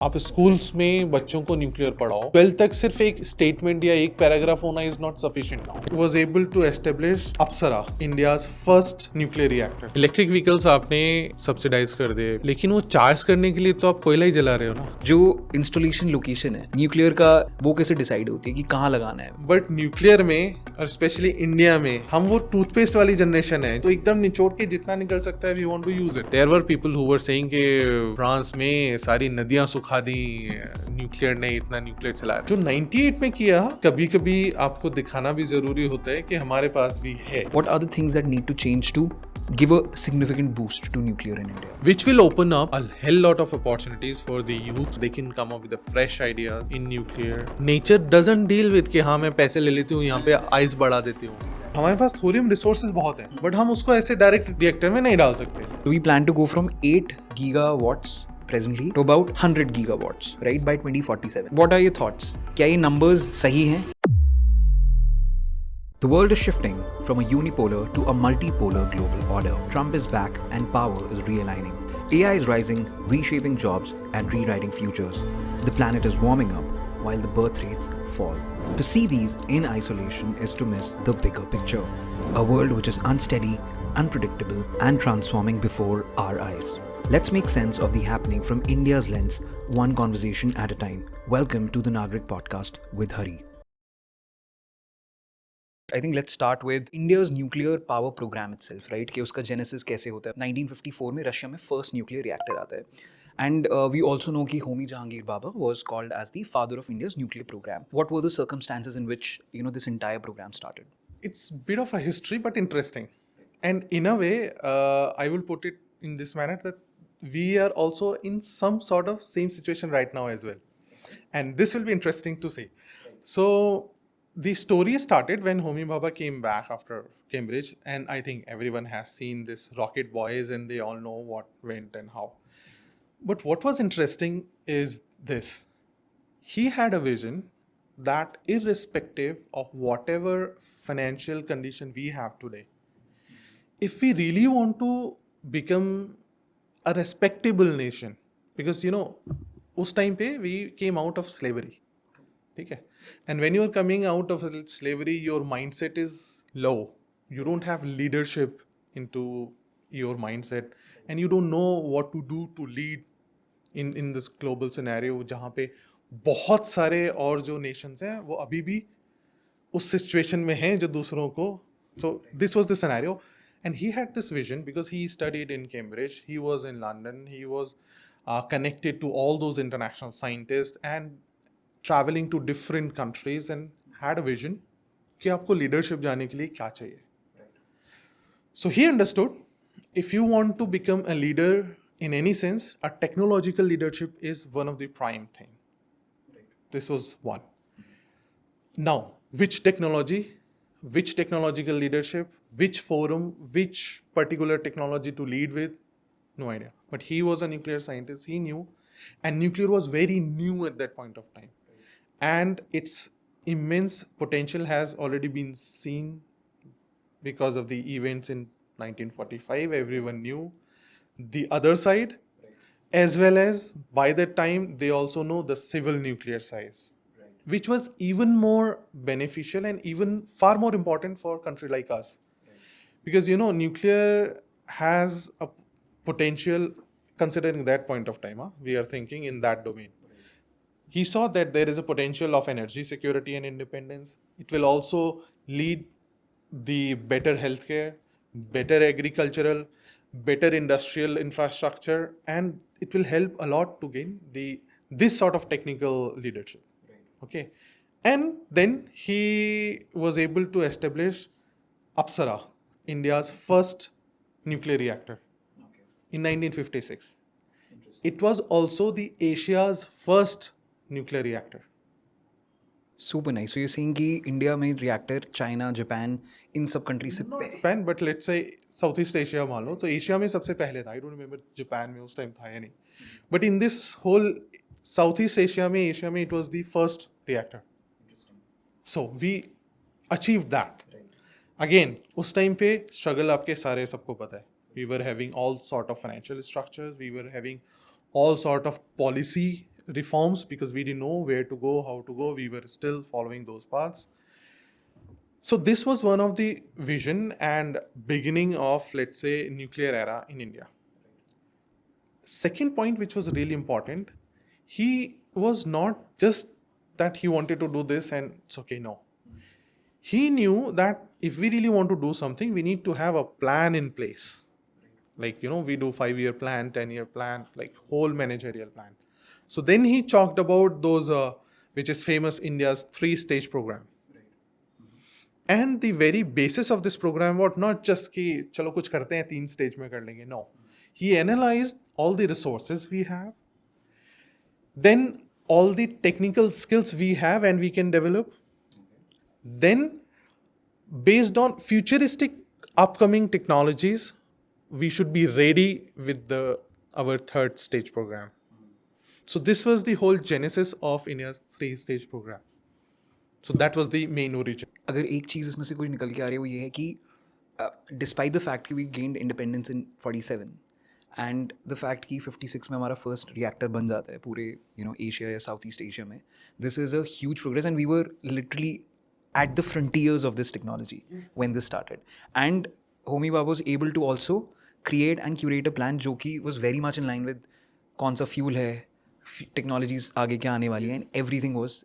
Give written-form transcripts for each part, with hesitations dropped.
आप स्कूल्स में बच्चों को न्यूक्लियर पढ़ाओ, 12th तक सिर्फ एक स्टेटमेंट या एक पैराग्राफ होना is not sufficient now. Was able to establish Apsara, India's first nuclear reactor. Electric vehicles आपने सब्सिडाइज कर दिए, लेकिन वो चार्ज करने के लिए तो आप कोयला ही जला रहे हो ना। जो इंस्टॉलेशन लोकेशन है न्यूक्लियर का, वो कैसे डिसाइड होती है कि कहाँ लगाना है? बट न्यूक्लियर में और स्पेशली इंडिया में हम वो टूथपेस्ट वाली जनरेशन है, तो एकदम निचोड़ के जितना निकल सकता है we want to use it. There were people who were saying कि फ्रांस में सारी नदियां सुखा दी, न्यूक्लियर ने इतना न्यूक्लियर चलाया। जो 98 में किया, कभी कभी आपको दिखाना भी जरूरी होता है कि हमारे पास भी है। What are the things that need to change to give a significant boost to nuclear in India? Which will open up a hell lot of opportunities for the youth. They can come up with a fresh ideas in nuclear. Nature doesn't deal with कि हाँ मैं पैसे ले लेती हूँ, यहाँ पे ice बढ़ा देती हूँ। हमारे पास थोरियम रिसोर्सेज बहुत हैं, बट हम उसको ऐसे डायरेक्ट रिएक्टर में नहीं डाल सकते। Do we plan to go from 8 gigawatts presently to about 100 gigawatts, right, by 2047? What are your thoughts? क्या ये numbers सही हैं? The world is shifting from a unipolar to a multipolar global order. Trump is back and power is realigning. AI is rising, reshaping jobs and rewriting futures. The planet is warming up while the birth rates fall. To see these in isolation is to miss the bigger picture. A world which is unsteady, unpredictable, and transforming before our eyes. Let's make sense of the happening from India's lens, one conversation at a time. Welcome to the Nagrik Podcast with Hari. I think let's start with India's nuclear power program itself, right? कि उसका genesis कैसे होता है? 1954 में Russia में first nuclear reactor आता है. And we also know कि Homi Jahangir Baba was called as the father of India's nuclear program. What were the circumstances in which this entire program started? It's a bit of a history, but interesting. And in a way, I will put it in this manner that we are also in some sort of same situation right now as well. And this will be interesting to see. So the story started when Homi Bhabha came back after Cambridge, and I think everyone has seen this Rocket Boys and they all know what went and how. But what was interesting is this. He had a vision that irrespective of whatever financial condition we have today, if we really want to become a respectable nation, because उस time पे we came out of slavery, ठीक है? And when you are coming out of slavery, your mindset is low. You don't have leadership into your mindset, and you don't know what to do to lead in this global scenario जहाँ पे बहुत सारे और जो nations हैं वो अभी भी उस situation में हैं जो दूसरों को. So this was the scenario, and he had this vision because he studied in Cambridge, he was in London, he was connected to all those international scientists and traveling to different countries, and had a vision कि आपको leadership जाने के लिए क्या चाहिए. So he understood if you want to become a leader in any sense, a technological leadership is one of the prime thing. This was one. Now, which technology, which technological leadership, which forum, which particular technology to lead with, no idea. But he was a nuclear scientist, he knew, and nuclear was very new at that point of time. And its immense potential has already been seen because of the events in 1945. Everyone knew the other side, as well as by that time they also know the civil nuclear side, which was even more beneficial and even far more important for a country like us. Because nuclear has a potential, considering that point of time, we are thinking in that domain. He saw that there is a potential of energy security and independence. It will also lead the better healthcare, better agricultural, better industrial infrastructure, and it will help a lot to gain this sort of technical leadership. Okay, and then he was able to establish Apsara, India's first nuclear reactor, in 1956. It was also the Asia's first nuclear reactor. Super nice. So you're saying कि India में reactor, China, Japan, इन सब countries से Japan, but let's say Southeast Asia मान लो, तो Asia में सबसे पहले था. I don't remember Japan में उस टाइम था या नहीं. But in this whole Southeast Asia में, Asia में, it was the first reactor. So we achieved that. Again, उस टाइम पे struggle आपके सारे सबको पता है. We were having all sort of financial structures. We were having all sort of policy reforms because we didn't know where to go, how to go. We were still following those paths. So this was one of the vision and beginning of, let's say, nuclear era in India. Second point, which was really important, he was not just that he wanted to do this and it's okay. No, he knew that if we really want to do something, we need to have a plan in place. Like, we do 5-year plan, 10-year plan, like whole managerial plan. So then he talked about those, which is famous India's 3-stage program. And the very basis of this program was not just कि चलो कुछ करते हैं 3 stage में कर लेंगे. No, he analyzed all the resources we have, then all the technical skills we have and we can develop. Then, based on futuristic upcoming technologies, we should be ready with our 3rd stage program. So this was the whole genesis of India's 3-stage program. So that was the main origin. अगर एक चीज़ इसमें से कुछ निकल के आ रही है वो ये है कि डिस्पाइट द फैक्ट कि we gained independence in 47 and the fact कि 56 में हमारा फर्स्ट रिएक्टर बन जाता है पूरे एशिया या साउथ ईस्ट एशिया में, this is a huge progress and we were literally at the frontiers of this technology when this started. And Homi Bhabha was able to also create and curate a plan जो कि was very much in line with कौन सा fuel है, technologies आगे क्या आने वाली हैं, and everything was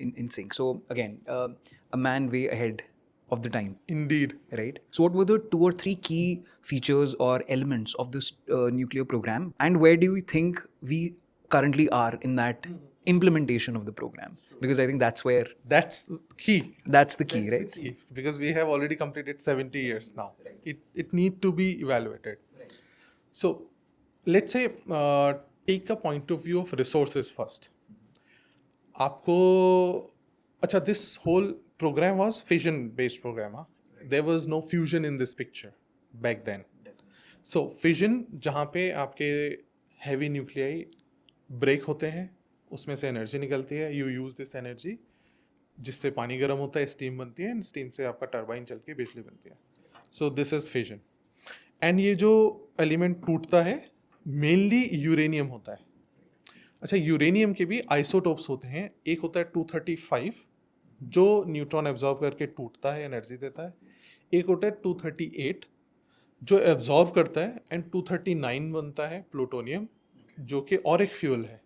in sync. So again, a man way ahead of the time. Indeed. Right? So what were the 2 or 3 key features or elements of this nuclear program, and where do we think we currently are in that implementation of the program? Because I think that's where... That's key. That's the key, right? The key, because we have already completed 70 years now. It need to be evaluated. So, let's say, take a point of view of resources first. This whole program was fission-based program. There was no fusion in this picture back then. So, fission, जहाँ पे आपके heavy nuclei break होते हैं, उसमें से energy निकलती है. You use this energy, जिससे पानी गर्म होता है, स्टीम बनती है, एंड स्टीम से आपका टरबाइन चल के बिजली बनती है. So this is fission. And ये जो एलिमेंट टूटता है मेनली यूरेनियम होता है. अच्छा, यूरेनियम के भी आइसोटोप्स होते हैं. एक होता है 235 जो न्यूट्रॉन एब्जॉर्ब करके टूटता है, एनर्जी देता है. एक होता है 238 जो एब्जॉर्ब करता है, एंड 239 बनता है प्लूटोनियम, जो कि और एक फ्यूल है.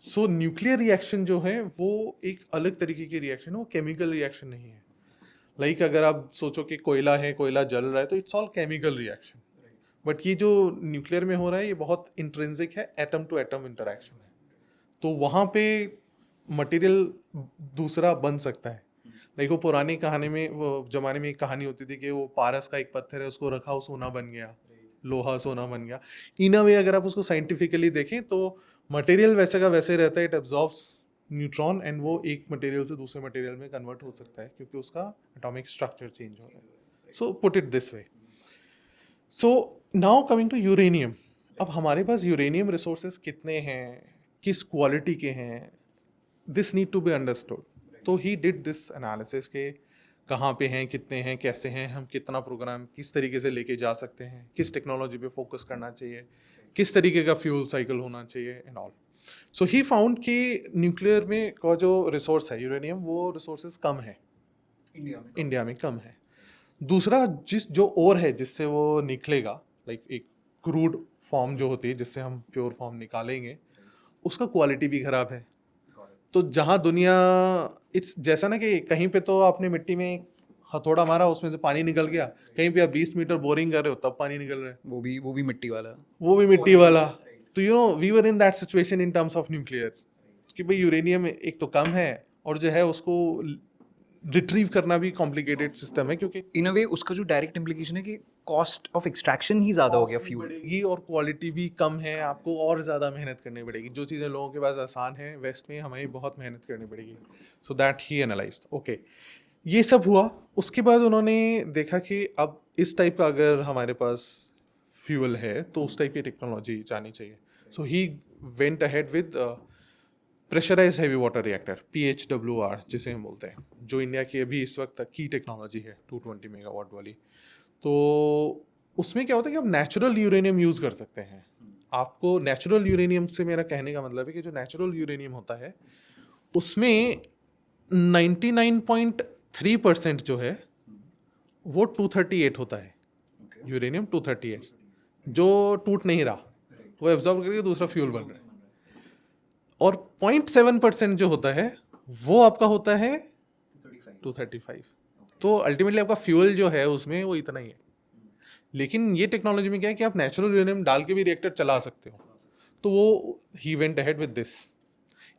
सो न्यूक्लियर रिएक्शन जो है वो एक अलग तरीके की रिएक्शन है, वो केमिकल रिएक्शन नहीं है. लाइक अगर आप सोचो कि कोयला है, कोयला जल रहा है, तो it's all chemical reaction. But ये जो न्यूक्लियर में हो रहा है ये बहुत इंट्रिंसिक है, एटम टू एटम इंटरेक्शन है. तो वहाँ पे मटेरियल दूसरा बन सकता है. लाइक वो पुरानी कहानी में, वो ज़माने में एक कहानी होती थी कि वो पारस का एक पत्थर है, उसको रखा, वो सोना बन गया, लोहा सोना बन गया. इन अ वे अगर आप उसको साइंटिफिकली देखें तो मटेरियल वैसे का वैसे रहता है. इट एब्जॉर्ब्स न्यूट्रॉन एंड वो एक मटेरियल से दूसरे मटेरियल में कन्वर्ट हो सकता है क्योंकि उसका एटॉमिक स्ट्रक्चर चेंज हो रहा है. So put it this way. So now coming to uranium. अब हमारे पास यूरेनियम रिसोर्सेज कितने हैं, किस क्वालिटी के हैं, this need to be understood. तो ही डिड दिस एनालिसिस के कहाँ पे हैं, कितने हैं, कैसे हैं, हम कितना प्रोग्राम किस तरीके से लेके जा सकते हैं, किस टेक्नोलॉजी पे फोकस करना चाहिए, किस तरीके का फ्यूल साइकिल होना चाहिए and all. So he found कि न्यूक्लियर में का जो रिसोर्स है यूरेनियम, वो रिसोर्सेज कम है, इंडिया में कम है. दूसरा जो और है जिससे वो निकलेगा, लाइक एक क्रूड फॉर्म जो होती है जिससे हम प्योर फॉर्म निकालेंगे, उसका क्वालिटी भी ख़राब है. तो जहाँ दुनिया, इट्स जैसा ना कि कहीं पे तो आपने मिट्टी में हथौड़ा मारा, उसमें से पानी निकल गया, कहीं पे आप 20 मीटर बोरिंग कर रहे हो तब पानी निकल रहा है, वो भी मिट्टी वाला, वो भी मिट्टी वाला. तो we were in that situation in terms of nuclear कि भाई यूरेनियम एक तो कम है और जो है उसको रिट्रीव करना भी कॉम्प्लिकेटेड सिस्टम है, क्योंकि इन अ वे उसका जो डायरेक्ट इम्प्लीकेशन है कि कॉस्ट ऑफ एक्सट्रैक्शन ही ज़्यादा हो गया फ्यूल बढ़ेगी और क्वालिटी भी कम है. आपको और ज़्यादा मेहनत करनी पड़ेगी. जो चीज़ें लोगों के पास आसान है वेस्ट में, हमें बहुत मेहनत करनी पड़ेगी. So that he analysed. Okay, ये सब हुआ. उसके बाद उन्होंने देखा कि अब इस टाइप का अगर हमारे पास फ्यूल है तो उस टाइप की टेक्नोलॉजी जानी चाहिए. So he went ahead with pressurised heavy water reactor, PHWR जिसे हम बोलते हैं, जो इंडिया की अभी इस वक्त तक की टेक्नोलॉजी है 220 मेगावाट वाली. तो उसमें क्या होता है कि आप नेचुरल यूरेनियम यूज़ कर सकते हैं. आपको नेचुरल यूरेनियम से मेरा कहने का मतलब है कि जो नेचुरल यूरेनियम होता है उसमें 99.3% जो है वो 238 होता है, यूरेनियम 238, जो टूट नहीं रहा, वो एब्जॉर्ब करके दूसरा फ्यूल बन रहा है। और 0.7% जो होता है वो आपका होता है 235। तो अल्टीमेटली आपका फ्यूल जो है उसमें वो इतना ही है। लेकिन ये टेक्नोलॉजी में क्या है कि आप नेचुरल यूरेनियम डाल के भी रिएक्टर चला सकते हो। तो वो ही वेंट अहेड विद दिस।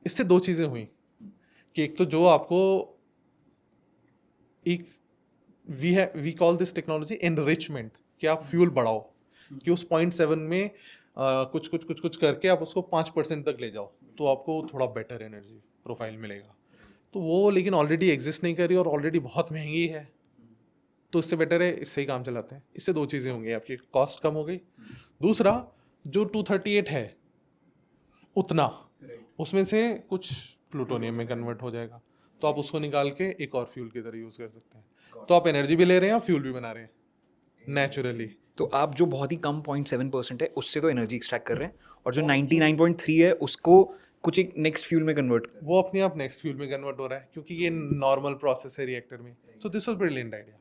इससे दो चीज़ें हुई कि एक तो जो आपको एक we call this technology enrichment, कि आप फ्यूल बढ़ाओ, कि उस 0.7 में कुछ कुछ कुछ कुछ करके आप उसको 5% तक ले जाओ, तो आपको थोड़ा बेटर एनर्जी प्रोफाइल मिलेगा। तो वो लेकिन ऑलरेडी एग्जिस्ट नहीं कर रही और ऑलरेडी बहुत महंगी है, तो इससे बेटर है इससे ही काम चलाते हैं। इससे दो चीज़ें होंगी, आपकी कॉस्ट कम हो गई, दूसरा जो 238 है उतना उसमें से कुछ प्लूटोनियम में कन्वर्ट हो जाएगा, तो आप उसको निकाल के एक और फ्यूल की तरह यूज़ कर सकते हैं। तो आप एनर्जी भी ले रहे हैं और फ्यूल भी बना रहे हैं नेचुरली। तो आप जो बहुत ही कम 0.7% है उससे तो एनर्जी एक्सट्रैक्ट कर रहे हैं, और जो 99.3 है उसको कुछ एक नेक्स्ट फ्यूल में कन्वर्ट कर। वो अपने आप नेक्स्ट फ्यूल में कन्वर्ट हो रहा है क्योंकि ये नॉर्मल प्रोसेस है रिएक्टर में। So this was brilliant idea.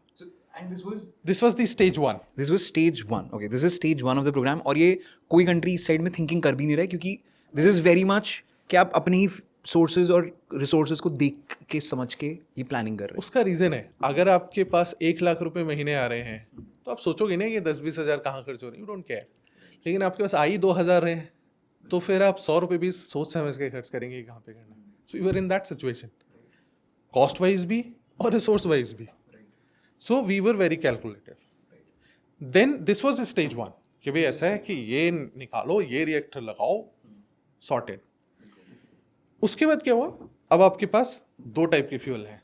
This was the stage 1। This was stage 1। Okay, this is stage 1 of the programme. और ये कोई कंट्री इस साइड में थिंकिंग कर भी नहीं रहा है, क्योंकि दिस इज वेरी मच कि आप अपनी ही सोर्सेज और रिसोर्सेज को देख के समझ के ये प्लानिंग कर रहे हैं। उसका रीजन है, अगर आपके पास 1 लाख रुपए महीने आ रहे हैं तो आप सोचोगे ना कि 10-20 हज़ार कहाँ खर्च हो रहे हैं, यू डोंट केयर। लेकिन आपके पास आई 2,000 है तो फिर आप 100 रुपये भी सोच समझ के खर्च करेंगे कहाँ पे करना है। So you are in that situation, cost wise भी और रिसोर्स वाइज भी। So we were very calculative. Then this was stage 1 कि भाई ऐसा है कि ये निकालो, ये रिएक्टर लगाओ, सॉर्टेड। उसके बाद क्या हुआ, अब आपके पास दो टाइप के फ्यूल हैं,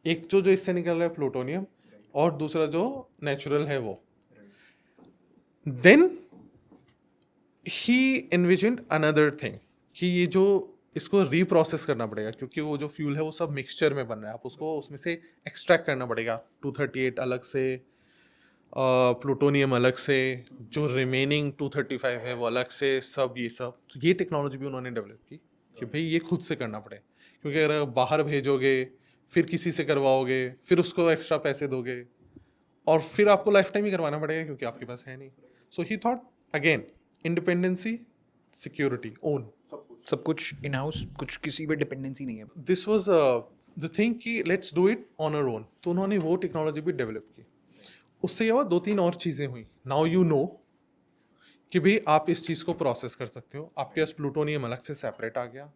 एक जो इससे निकल रहा है प्लूटोनियम, और दूसरा जो नेचुरल है वो। देन ही एनविजन्ड अनदर थिंग कि ये जो इसको रीप्रोसेस करना पड़ेगा, क्योंकि वो जो फ्यूल है वो सब मिक्सचर में बन रहा है, आप उसको उसमें से एक्सट्रैक्ट करना पड़ेगा। 238 अलग से, प्लूटोनियम अलग से, जो रिमेनिंग 235 है वो अलग से, सब ये सब। तो ये टेक्नोलॉजी भी उन्होंने डेवलप की कि भाई ये खुद से करना पड़े, क्योंकि अगर आप बाहर भेजोगे फिर किसी से करवाओगे फिर उसको एक्स्ट्रा पैसे दोगे और फिर आपको लाइफ टाइम ही करवाना पड़ेगा क्योंकि आपके पास है नहीं। So he thought again independency, security, own, सब कुछ इन हाउस, कुछ किसी पे डिपेंडेंसी नहीं है। दिस वाज द थिंग कि let's do it on our own. तो उन्होंने वो टेक्नोलॉजी भी डेवलप की। उससे ये हुआ 2-3 और चीज़ें हुई। नाउ यू नो कि भाई आप इस चीज़ को प्रोसेस कर सकते हो। आपके पास प्लूटोनियम अलग से सेपरेट आ गया,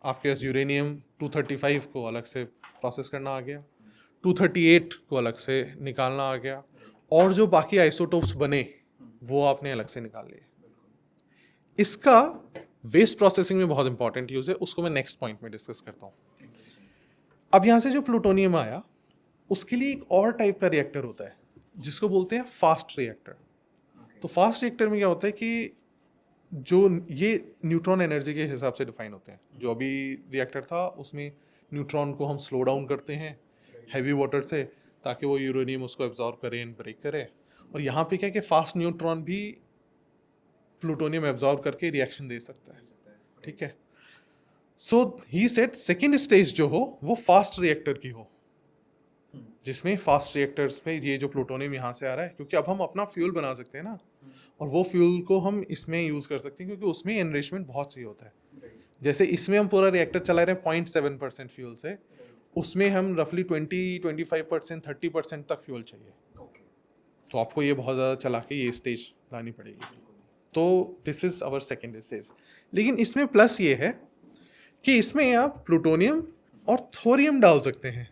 आपके पास यूरेनियम 235 को अलग से प्रोसेस करना आ गया, 238 को अलग से निकालना आ गया, और जो बाकी आइसोटोप्स बने वो आपने अलग से निकाल लिए। इसका वेस्ट प्रोसेसिंग में बहुत इंपॉर्टेंट यूज है, उसको मैं नेक्स्ट पॉइंट में डिस्कस करता हूँ। अब यहाँ से जो प्लूटोनियम आया उसके लिए एक और टाइप का रिएक्टर होता है जिसको बोलते हैं फास्ट रिएक्टर। तो फास्ट रिएक्टर में क्या होता है कि जो ये न्यूट्रॉन एनर्जी के हिसाब से डिफाइन होते हैं। जो अभी रिएक्टर था उसमें न्यूट्रॉन को हम स्लो डाउन करते हैं हैवी वाटर से ताकि वो यूरेनियम उसको एब्जॉर्ब करे एंड ब्रेक करे। और यहाँ पे क्या है कि फास्ट न्यूट्रॉन भी प्लूटोनियम एब्जॉर्ब करके रिएक्शन दे सकता है, ठीक है। सो ही सेड सेकेंड स्टेज जो हो वो फास्ट रिएक्टर की हो, जिसमें फास्ट रिएक्टर्स पे ये जो प्लूटोनियम यहाँ से आ रहा है, क्योंकि अब हम अपना फ्यूल बना सकते हैं ना, और वो फ्यूल को हम इसमें यूज़ कर सकते हैं क्योंकि उसमें एनरिचमेंट बहुत सही होता है। जैसे इसमें हम पूरा रिएक्टर चला रहे हैं 0.7% फ्यूल से, उसमें हम रफली 20-25%, 30% तक फ्यूल चाहिए। तो आपको ये बहुत ज़्यादा चला के ये स्टेज लानी पड़ेगी। तो this is our second stage. लेकिन इसमें प्लस ये है कि इसमें आप प्लूटोनियम और थोरियम डाल सकते हैं।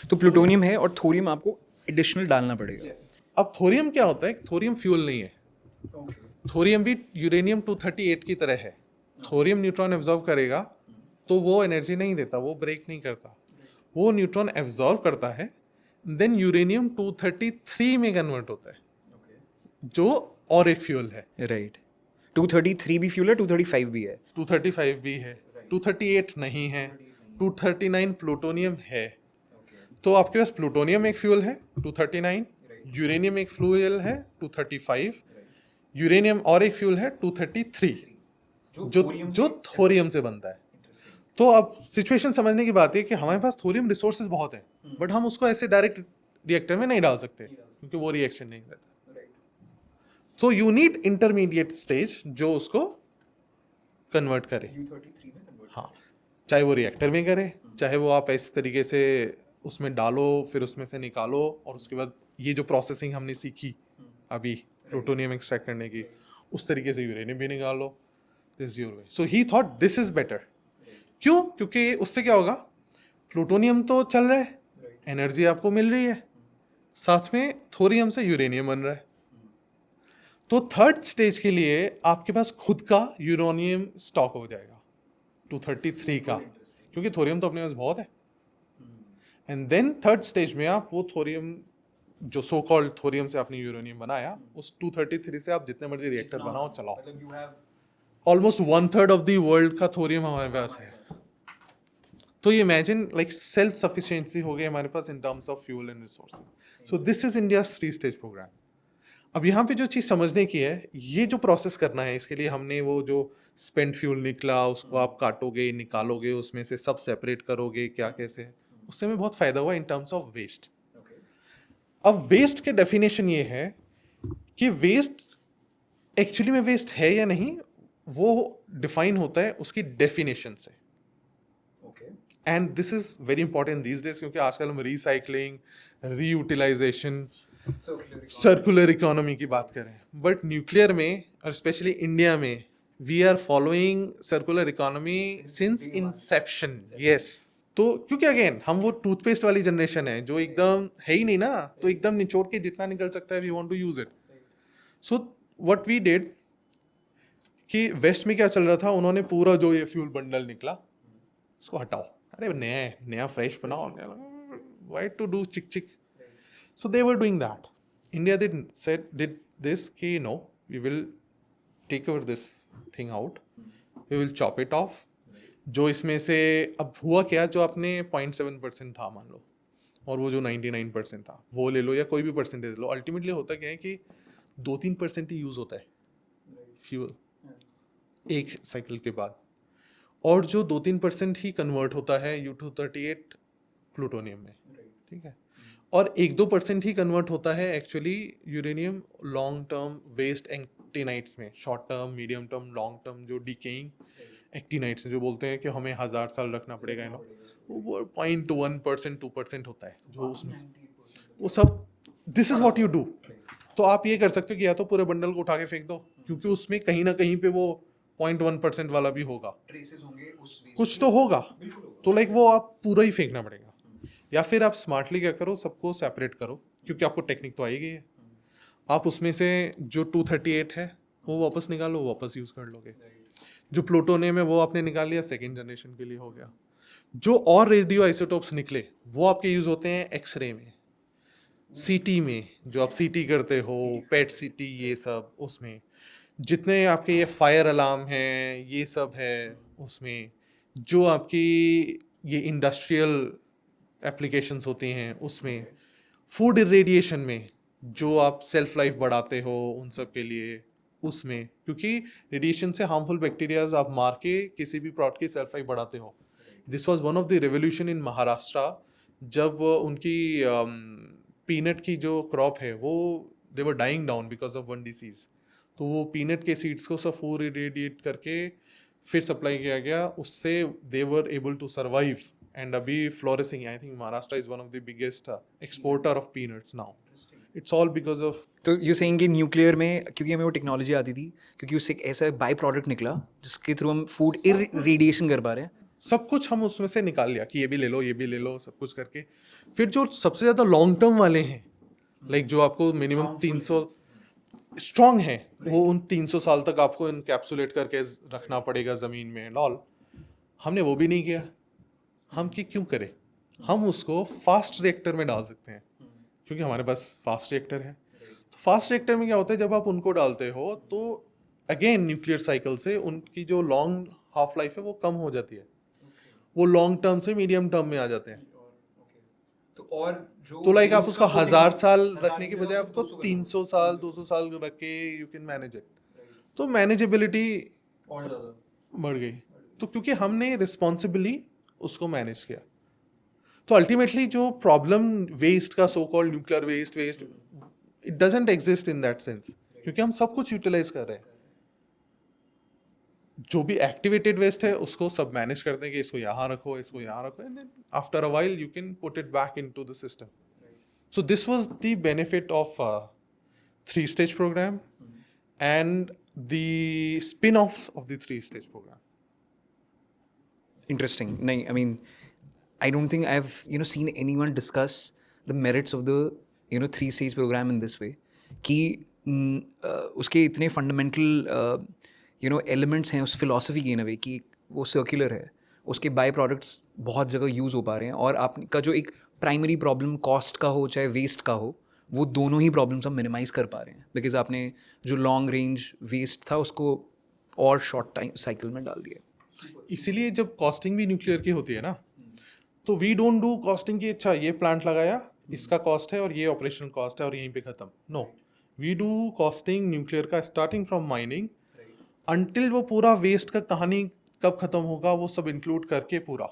तो प्लूटोनियम है और थोरियम आपको एडिशनल डालना पड़ेगा। अब थोरियम क्या होता है, थोरियम फ्यूल नहीं है। थोरियम भी यूरेनियम 238 की तरह है। थोरियम न्यूट्रॉन एब्जॉर्ब करेगा तो वो एनर्जी नहीं देता, वो ब्रेक नहीं करता, वो न्यूट्रॉन एब्जॉर्ब करता है, देन यूरेनियम 233 में कन्वर्ट होता है, जो और एक फ्यूल है। राइट, 233 भी फ्यूल है, 235 भी है। 235 भी है, 238 नहीं है, 239 प्लूटोनियम है। तो आपके पास प्लूटोनियम एक फ्यूल है 239, यूरेनियम एक फ्यूल है 235, यूरेनियम और एक फ्यूल है 233 जो थोरियम से बनता है। तो अब सिचुएशन समझने की बात है कि हमारे पास थोरियम रिसोर्सेज बहुत है, बट हम उसको ऐसे डायरेक्ट रिएक्टर में नहीं डाल सकते क्योंकि वो रिएक्शन नहीं रहता। So you need intermediate stage जो उसको कन्वर्ट करे। हाँ, चाहे वो रिएक्टर में करे, चाहे वो आप इस तरीके से उसमें डालो फिर उसमें से निकालो, और उसके बाद ये जो प्रोसेसिंग हमने सीखी अभी प्लूटोनियम एक्सट्रैक्ट करने की, उस तरीके से यूरेनियम भी निकालो। This your way. So he thought this is better. क्यों? क्योंकि उससे क्या होगा, प्लूटोनियम तो चल रहा है, एनर्जी आपको मिल रही है, साथ में थोरियम से यूरेनियम बन रहा है। तो थर्ड स्टेज के लिए आपके पास खुद का यूरेनियम स्टॉक हो जाएगा 233 का, क्योंकि थोरियम तो अपने पास बहुत है। एंड देन थर्ड स्टेज में आप वो थोरियम जो सो कॉल्ड थोरियम से आपने यूरेनियम बनाया, उस 233 से आप जितने मर्जी रिएक्टर बनाओ चलाओ। ऑलमोस्ट 1/3 ऑफ द वर्ल्ड का थोरियम हमारे पास है। तो ये इमेजिन लाइक सेल्फ सफिशिएंसी हो गई हमारे पास in terms of fuel and resources. So this is India 3 stage programme. अब यहाँ पे जो चीज़ समझने की है, ये जो प्रोसेस करना है, इसके लिए हमने वो जो स्पेंट फ्यूल निकला उसको आप काटोगे, निकालोगे, उसमें से सब सेपरेट करोगे, क्या कैसे, उससे हमें बहुत फायदा हुआ इन टर्म्स ऑफ वेस्ट। अब वेस्ट के डेफिनेशन ये है कि वेस्ट एक्चुअली में वेस्ट है या नहीं, वो डिफाइन होता है उसकी डेफिनेशन से। And this is very important these days, क्योंकि आजकल हम रिसाइकलिंग, रीयूटिलाइजेशन, सर्कुलर इकोनॉमी की बात करें, बट न्यूक्लियर में और स्पेशली इंडिया में we are following circular economy since inception. Yes, तो क्योंकि अगेन हम वो टूथपेस्ट वाली जनरेशन है जो एकदम है ही नहीं ना, तो एकदम निचोड़ के जितना निकल सकता है we want to use it. So what we did कि वेस्ट में क्या चल रहा था, उन्होंने पूरा जो ये फ्यूल बंडल निकला उसको हटाओ, अरे नया नया फ्रेश बनाओ, व्हाई टू डू चिक चिक। So they were doing that. India did this कि no, we will take over this thing out, we will chop it off. जो इसमें से अब हुआ क्या, जो आपने 0.7% था मान लो, और वो जो 99% था वो ले लो, या कोई भी परसेंटेज लो, अल्टीमेटली होता क्या है कि 2-3% ही यूज होता है फ्यूल एक साइकिल के बाद, और जो 2-3% ही कन्वर्ट होता है U-238 प्लूटोनियम में, ठीक है, और 1-2% ही कन्वर्ट होता है actually uranium long term waste actinides में, short term, medium term, long term जो डिकेइंग एक्टिनाइट्स जो बोलते हैं कि हमें 1000 साल रखना पड़ेगा, नो, वो 0.1% 2% होता है जो उसमें, वो सब this is what you do. तो आप ये कर सकते हो कि या तो पूरे बंडल को उठा के फेंक दो, क्योंकि उसमें कहीं ना कहीं पे वो 0.1% वाला भी होगा, ट्रेसेस होंगे उस कुछ तो होगा, तो लाइक वो आप पूरा ही फेंकना पड़ेगा। या फिर आप स्मार्टली क्या करो, सबको सेपरेट करो, क्योंकि आपको टेक्निक तो आएगी है, आप उसमें से जो 238 है वो वापस निकालो, वापस यूज कर लोगे। जो प्लूटोनियम है वो आपने निकाल लिया, सेकेंड जनरेशन के लिए हो गया। जो और रेडियो आइसोटोप्स निकले वो आपके यूज होते हैं एक्सरे में, सीटी में, जो आप सीटी करते हो, पेट सीटी, ये सब, उसमें जितने आपके ये फायर अलार्म हैं ये सब है, उसमें जो आपकी ये इंडस्ट्रियल एप्लीकेशंस होती हैं उसमें, फूड इरेडिएशन में जो आप सेल्फ लाइफ बढ़ाते हो उन सब के लिए उसमें, क्योंकि रेडिएशन से हार्मफुल बैक्टीरियाज आप मार के किसी भी प्रोडक्ट की सेल्फ लाइफ बढ़ाते हो। This was one of the revolution in Maharashtra, जब उनकी पीनट की जो क्रॉप है वो they were dying down because of one disease, तो वो पीनट के सीड्स को सब फूड इरेडिएट करके फिर सप्लाई किया गया, उससे they were able to survive and अभी flourishing. I think Maharashtra is one of the biggest exporter of peanuts now. It's all because of, तो यू सेइंग कि न्यूक्लियर में क्योंकि हमें वो टेक्नोलॉजी आती थी, क्योंकि उससे एक ऐसा बाई प्रोडक्ट निकला जिसके थ्रू हम फूड रेडिएशन कर पा रहे हैं, सब कुछ हम उसमें से निकाल लिया कि ये भी ले लो, ये भी ले लो, सब कुछ करके। फिर जो सबसे ज़्यादा लॉन्ग टर्म वाले हैं, लाइक जो आपको मिनिमम 300 स्ट्रॉन्ग है, वो उन 300 साल तक आपको इनकैप्सुलेट करके रखना पड़ेगा ज़मीन में लॉल, हमने वो भी नहीं किया। हम कि क्यों करें, हम उसको फास्ट रिएक्टर में डाल सकते हैं, क्योंकि हमारे पास फास्ट रिएक्टर है। तो फास्ट रिएक्टर में क्या होता है, जब आप उनको डालते हो तो अगेन न्यूक्लियर साइकिल से उनकी जो लॉन्ग हाफ लाइफ है वो कम हो जाती है, वो लॉन्ग टर्म से मीडियम टर्म में आ जाते हैं। तो और जो तो लाइक आप waste उसका का 1000 potential- साल 1000 रखने की की जगह बजाय सिर्फ आपको 200 कर दो। 300 साल 200 साल रख के यू कैन मैनेज इट. तो मैनेजेबिलिटी और ज़्यादा बढ़ गई. तो क्योंकि हमने रिस्पॉन्सिबली उसको मैनेज किया. तो अल्टीमेटली जो प्रॉब्लम वेस्ट का, so called nuclear waste, it doesn't exist in that sense, क्योंकि हम सब कुछ यूटिलाइज कर रहे हैं. जो भी एक्टिवेटेड वेस्ट है उसको सब मैनेज करते हैं कि इसको यहाँ रखो, इसको यहाँ रखो, and then after a while you can put it back into the system. So this was the benefit of three-stage program and the spin-offs of the three-stage program. interesting. नहीं, I mean, I don't think I've seen anyone discuss the merits of the three-stage program in this way. कि उसके इतने fundamental elements हैं उस philosophy की in a way कि वो circular है, उसके बाई प्रोडक्ट्स बहुत जगह यूज़ हो पा रहे हैं और आपका जो एक प्राइमरी प्रॉब्लम कॉस्ट का हो चाहे वेस्ट का हो, वो दोनों ही प्रॉब्लम्स हम मिनिमाइज़ कर पा रहे हैं बिकॉज आपने जो लॉन्ग रेंज वेस्ट था उसको और शॉर्ट टाइम साइकिल में डाल दिया. इसीलिए जब कॉस्टिंग भी न्यूक्लियर की होती है ना, तो वी डोंट डू कॉस्टिंग की अच्छा ये प्लांट लगाया, इसका कॉस्ट है और ये ऑपरेशनल कॉस्ट है और यहीं पे खत्म. No, we do costing nuclear का स्टार्टिंग फ्रॉम माइनिंग अंटिल वो पूरा वेस्ट का कहानी कब खत्म होगा वो सब इंक्लूड करके पूरा.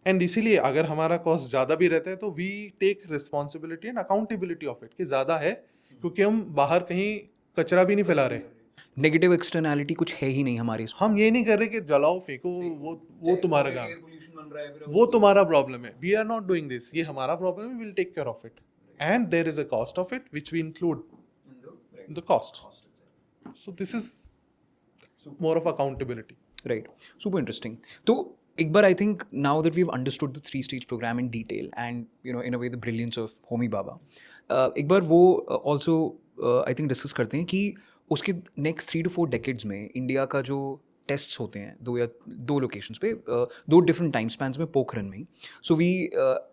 एंड इसीलिए अगर हमारा कॉस्ट ज़्यादा भी रहता है तो we take responsibility and accountability of it कि ज़्यादा है, क्योंकि हम बाहर कहीं कचरा भी नहीं फैला रहे. नेगेटिव एक्सटर्नैलिटी कुछ है ही नहीं हमारे इसमें. हम ये नहीं कर रहे कि जलाओ फेंको, वो तुम्हारा काम, वो तुम्हारा प्रॉब्लम है. We are not doing this, ये हमारा प्रॉब्लम है, will take care of it and there is a cost of it which we include the cost. So this is more of accountability. Right. Super interesting. तो एक बार I think now that we have understood the three stage programme in detail and in a way the brilliance of Homi Bhabha, एक बार वो also I think discuss करते हैं कि उसके नेक्स्ट 3 to 4 डेकेड्स में इंडिया का जो टेस्ट्स होते हैं दो लोकेशंस पे, दो डिफरेंट टाइम स्पैन्स में, पोखरन में. So we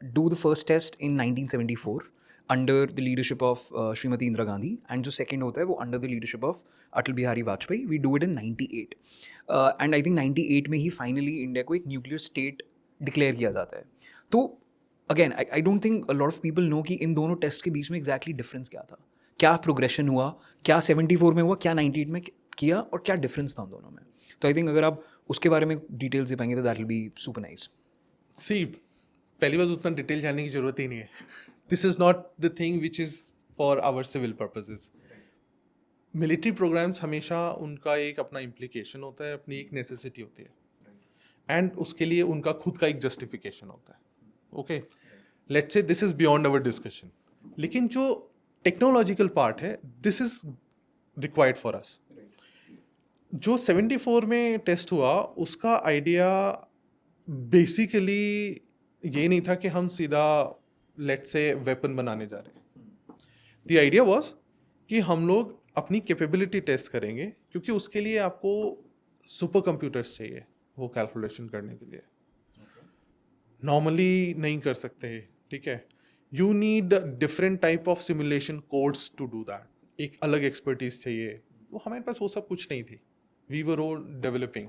do the first test in 1974 under the leadership of Shrimati Indira Gandhi, and जो सेकेंड होता है वो under the leadership of Atal Bihari Vajpayee. We do it in 98 and I think 98 में ही फाइनली इंडिया को एक न्यूक्लियर स्टेट डिक्लेयर किया जाता है. तो again I don't think a lot of people know कि इन दोनों टेस्ट के बीच में एग्जैक्टली डिफरेंस क्या था, क्या प्रोग्रेशन हुआ, क्या 74 में हुआ, क्या 98 में किया, और क्या डिफरेंस था उन दोनों में. तो आई थिंक अगर आप उसके बारे में डिटेल्स दे पाएंगे तो that will be super nice. See, पहली बात उतना डिटेल जानने की जरूरत ही नहीं है. This is not the thing which is for our civil purposes. Military programmes हमेशा उनका एक अपना इम्प्लीकेशन होता है, अपनी एक नेसेसिटी होती है, एंड उसके लिए उनका खुद का एक जस्टिफिकेशन होता है. Okay, let's say this is beyond our discussion, लेकिन जो टेक्नोलॉजिकल पार्ट है this is required for us. जो 74 में टेस्ट हुआ उसका आइडिया बेसिकली ये नहीं था कि हम सीधा लेट्स से वेपन बनाने जा रहे हैं. द आइडिया वाज कि हम लोग अपनी कैपेबिलिटी टेस्ट करेंगे, क्योंकि उसके लिए आपको सुपर कंप्यूटर्स चाहिए वो कैलकुलेशन करने के लिए. नॉर्मली नहीं कर सकते, ठीक है. You need different type of simulation codes to do that. एक अलग एक्सपर्टीज चाहिए, वो हमारे पास वो सब कुछ नहीं थी. We were all developing,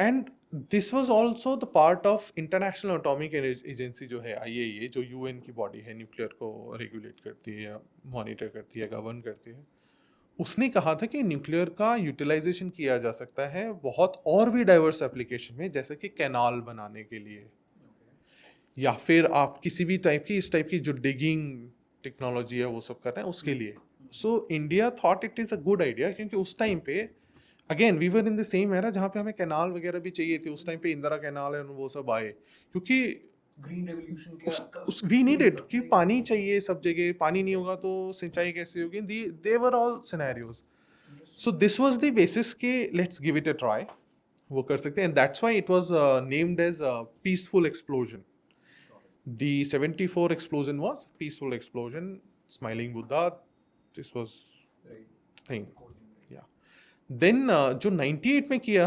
and this was also the part of international atomic agency जो है IAEA, जो UN की बॉडी है, न्यूक्लियर को रेगुलेट करती है या मॉनिटर करती है, गवर्न करती है. उसने कहा था कि न्यूक्लियर का यूटिलाइजेशन किया जा सकता है बहुत और भी डाइवर्स एप्लीकेशन में, जैसे कि कैनाल बनाने के लिए, या फिर आप किसी भी टाइप की इस टाइप की जो डिगिंग टेक्नोलॉजी है वो सब कर रहे हैं उसके लिए. So India thought it is a good idea, क्योंकि उस टाइम पे again we were in the same era जहाँ पे हमें कैनाल वगैरह भी चाहिए थी. उस टाइम पे इंदिरा कैनाल है वो सब आए, क्योंकि ग्रीन रेवोल्यूशन वी नीडेड कि पानी चाहिए सब जगह. पानी नहीं होगा तो सिंचाई कैसे होगी. They were all scenarios. So this was the basis के let's give it a try, वो कर सकते हैं. And that's why it was named as peaceful explosion. The 74 explosion was peaceful explosion, smiling Buddha. This was thing. Yeah. Then जो 98 में किया,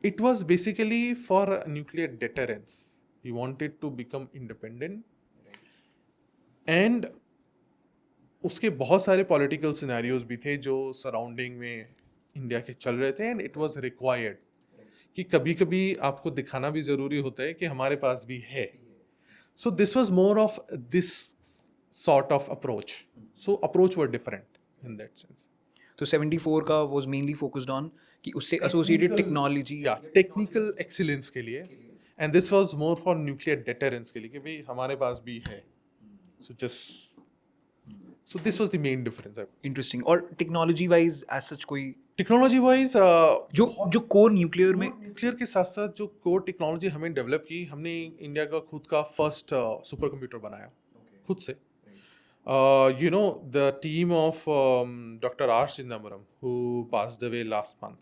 it was basically for nuclear deterrence. He wanted to become independent. And उसके बहुत सारे political scenarios भी थे जो surrounding में इंडिया के चल रहे थे, एंड इट वाज रिक्वायर्ड कि कभी कभी आपको दिखाना भी ज़रूरी होता है कि हमारे पास भी है. So this was more of this sort of approach. So approach were different in that sense. तो 74 का was mainly focused on कि उससे associated technology. Yeah, technical excellence के लिए, and this was more for nuclear deterrence के लिए कि भाई हमारे पास भी है. So this was the main difference. Interesting. और technology wise as such कोई Technology wise, जो core nuclear में न्यूक्लियर के साथ साथ जो कोर टेक्नोलॉजी हमें डेवलप की, हमने इंडिया का खुद का फर्स्ट सुपर कंप्यूटर बनाया खुद से. You know, the team of Dr. R. Chindambaram, who passed away last month.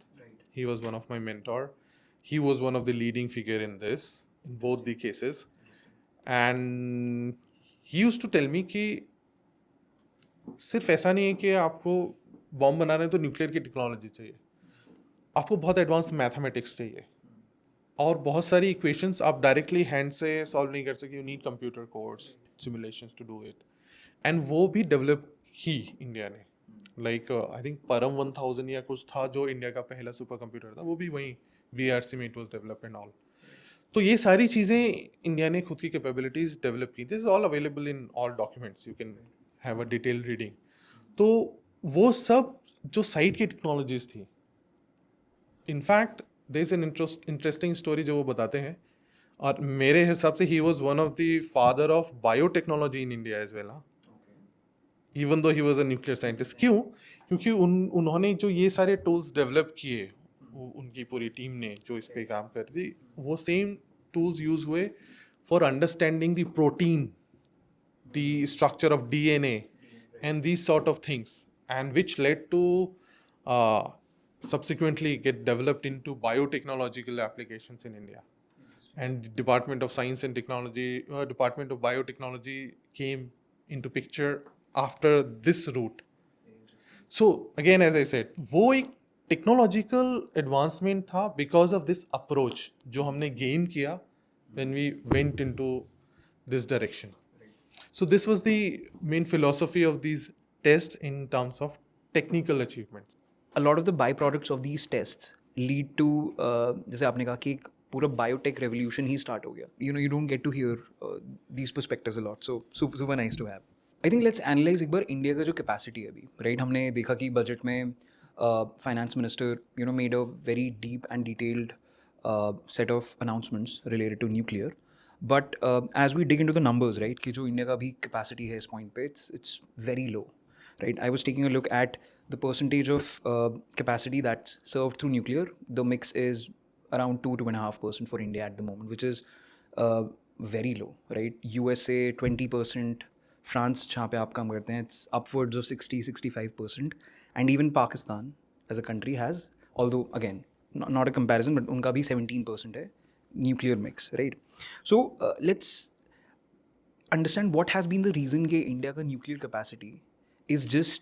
He was one of my mentor. He was one of the leading figure in this, in both the cases. And he used to tell me कि सिर्फ ऐसा नहीं है कि आपको bomb बनाना है तो nuclear की टेक्नोलॉजी चाहिए, आपको बहुत एडवांस मैथमेटिक्स चाहिए और बहुत सारी इक्वेशंस आप डायरेक्टली हैंड से सॉल्व नहीं कर सकते. You need computer codes, simulations to do it. And वो भी डेवलप की इंडिया ने. लाइक आई थिंक परम 1000 या कुछ था जो इंडिया का पहला सुपर कंप्यूटर था, वो भी वहीं BRC में it was developed and all. तो ये सारी चीज़ें इंडिया ने खुद की कैपेबिलिटीज डेवलप की. This is all available in all documents, you can have a detail reading. तो वो सब जो साइड की टेक्नोलॉजीज थी, in fact there is an interesting story जो वो बताते हैं, और मेरे हिसाब से he was one of the father of biotechnology in India as well. Even though he was a nuclear scientist. क्यों? क्योंकि उन्होंने जो ये सारे टूल्स डेवलप किए, उनकी पूरी टीम ने जो इस पे काम कर रही, वो सेम टूल्स यूज हुए for understanding the protein, the structure of DNA and these sort of things, and which led to subsequently get developed into biotechnological applications in India. And Department of Science and Technology, Department of Biotechnology came into picture after this route. So again, as I said, वो एक technological advancement था because of this approach जो हमने gain किया when we went into this direction. So this was the main philosophy of these tests in terms of technical achievements. a lot of the byproducts of these tests lead to जैसे आपने कहा कि एक पूरा biotech revolution ही start हो गया. You don't get to hear these perspectives a lot, so super nice to have. I think let's analyze एक बार India का जो capacity है अभी, right? हमने देखा कि बजट में finance minister made a very deep and detailed set of announcements related to nuclear. But as we dig into the numbers, right, कि जो इंडिया का भी capacity है इस point पे, it's very low, right? I was taking a look at the percentage of capacity that's served through nuclear. The mix is around 2.5% for India at the moment, which is very low, right? USA 20%, France जहाँ पे आप काम करते हैं, it's upwards of 60-65%, and even Pakistan as a country has, although again not a comparison, but उनका भी 17% है nuclear mix, right? So let's understand what has been the reason कि India का nuclear capacity is just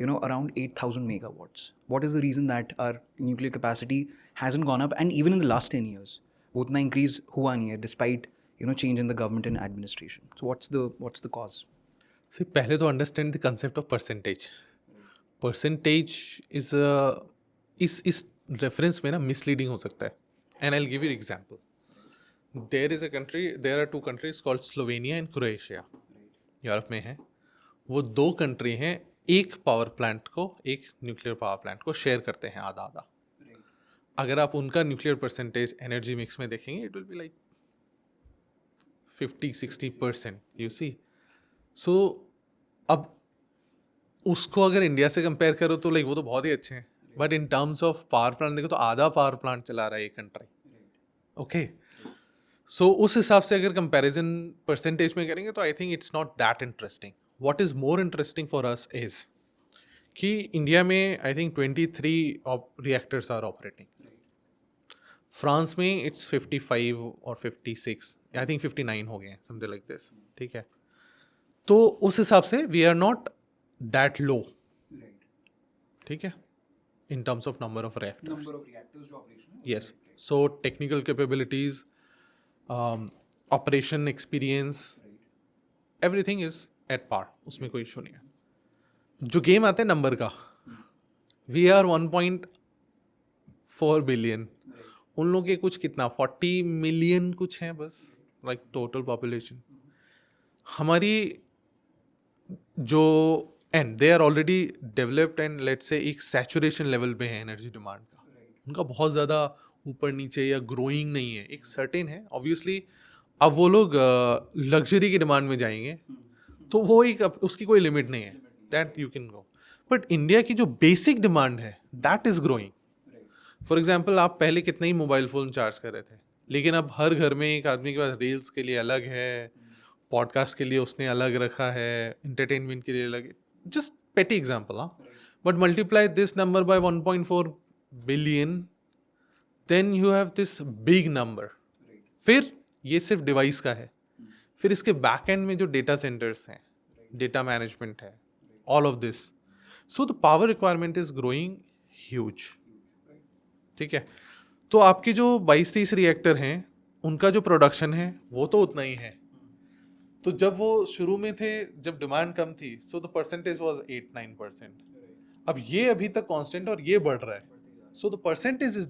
around 8,000 megawatts. What is the reason that our nuclear capacity hasn't gone up, and even in the last 10 years वो उतना increase हुआ नहीं है despite change in the government and administration? So what's the cause? See, पहले तो understand the concept of percentage. Percentage is इस reference में ना misleading हो सकता है. And I'll give you an example. There are two countries called Slovenia and Croatia. Europe में है. वो दो कंट्री हैं, एक पावर प्लांट को, एक न्यूक्लियर पावर प्लांट को शेयर करते हैं आधा आधा. अगर आप उनका न्यूक्लियर परसेंटेज एनर्जी मिक्स में देखेंगे, it will be like 50-60%. You see. So अब उसको अगर इंडिया से कंपेयर करो तो लाइक वो तो बहुत ही अच्छे हैं, but in terms of power plant देखो तो आधा पावर प्लांट चला रहा है ये कंट्री. ओके. सो उस हिसाब से अगर कंपैरिजन परसेंटेज में करेंगे तो I think it's not that interesting. What is more interesting for us is कि इंडिया में I think 23 reactors are operating. France में इट्स 55 और 56, आई थिंक 59 हो गए, समथिंग लाइक दिस. ठीक है. तो उस हिसाब से we are not that low. ठीक है. in terms of number of reactors. Number of reactors to operation. Yes. So technical capabilities, operation experience, everything is at par. उसमें कोई इशू नहीं है. जो गेम आता है नंबर का, we are 1.4 billion. उन लोगों के कुछ कितना 40 million कुछ हैं बस, like total population. हमारी जो and they are already developed and let's say एक सैचुरेशन लेवल पे है एनर्जी डिमांड का, उनका बहुत ज़्यादा ऊपर नीचे या ग्रोइंग नहीं है, एक सर्टेन है ऑब्वियसली। अब वो लोग लग्जरी की डिमांड में जाएंगे तो वो एक उसकी कोई लिमिट नहीं है, that you can go. But India की जो बेसिक डिमांड है that is growing. For example आप पहले कितने ही मोबाइल फ़ोन चार्ज कर रहे थे, लेकिन अब हर घर में एक आदमी के पास रील्स के लिए अलग है, पॉडकास्ट के लिए उसने अलग रखा है, एंटरटेनमेंट के लिए अलग है। जस्ट पेटी एग्जाम्पल, हाँ, but multiply this number by 1.4 billion, then you have this big number. फिर ये सिर्फ डिवाइस का है, फिर इसके बैक एंड में जो डेटा सेंटर्स हैं, डेटा मैनेजमेंट है, all of this, so the power requirement is growing huge. ठीक है, तो आपके जो 22-23 रिएक्टर हैं उनका जो प्रोडक्शन है वो तो उतना ही है। तो जब वो शुरू में थे, जब डिमांड कम थी, सो द परसेंटेज वाज 8-9%। अब ये अभी तक कांस्टेंट और ये बढ़ रहा है, so the percentage is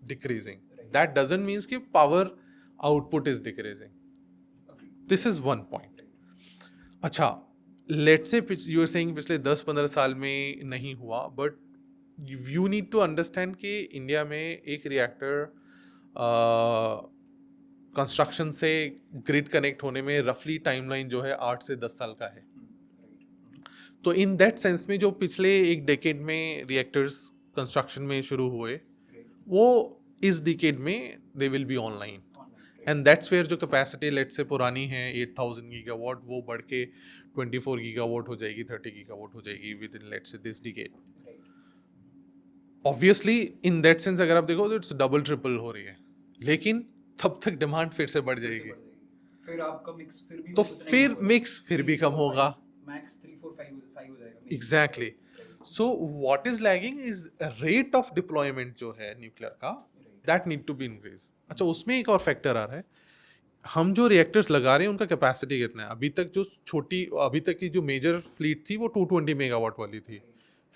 decreasing. That doesn't means कि power output is decreasing. This is one point. अच्छा, let's say you are saying पिछले 10-15 साल में नहीं हुआ, but you need to understand कि इंडिया में एक रिएक्टर कंस्ट्रक्शन से ग्रिड कनेक्ट होने में रफली टाइमलाइन जो है 8 से 10 साल का है। तो इन दैट सेंस में जो पिछले एक डेकेड में रिएक्टर्स कंस्ट्रक्शन में शुरू हुए, वो इस डिकेड में they will be online, and that's where जो कैपेसिटी लेट्स से पुरानी है 8000 गीगावाट, वो बढ़ के 24 गीगावाट हो जाएगी, 30 गीगावाट हो जाएगी with in let's say this decade. Obviously in that sense अगर आप देखो तो इट्स डबल ट्रिपल हो रही है, लेकिन तब तक डिमांड फिर से बढ़ जाएगी, फिर आपका मिक्स फिर भी तो उतना ही फिर होगा। मिक्स फिर भी कम होगा। मैक्स 3 4 5 हो जाएगा mix। Exactly. So what is lagging is rate of deployment जो है न्यूक्लियर का, that need to be increase. अच्छा, उसमें एक और फैक्टर आ रहा है, हम जो रिएक्टर्स लगा रहे हैं उनका कैपेसिटी कितना है। अभी तक की जो मेजर फ्लीट थी वो 220 मेगावाट वाली थी,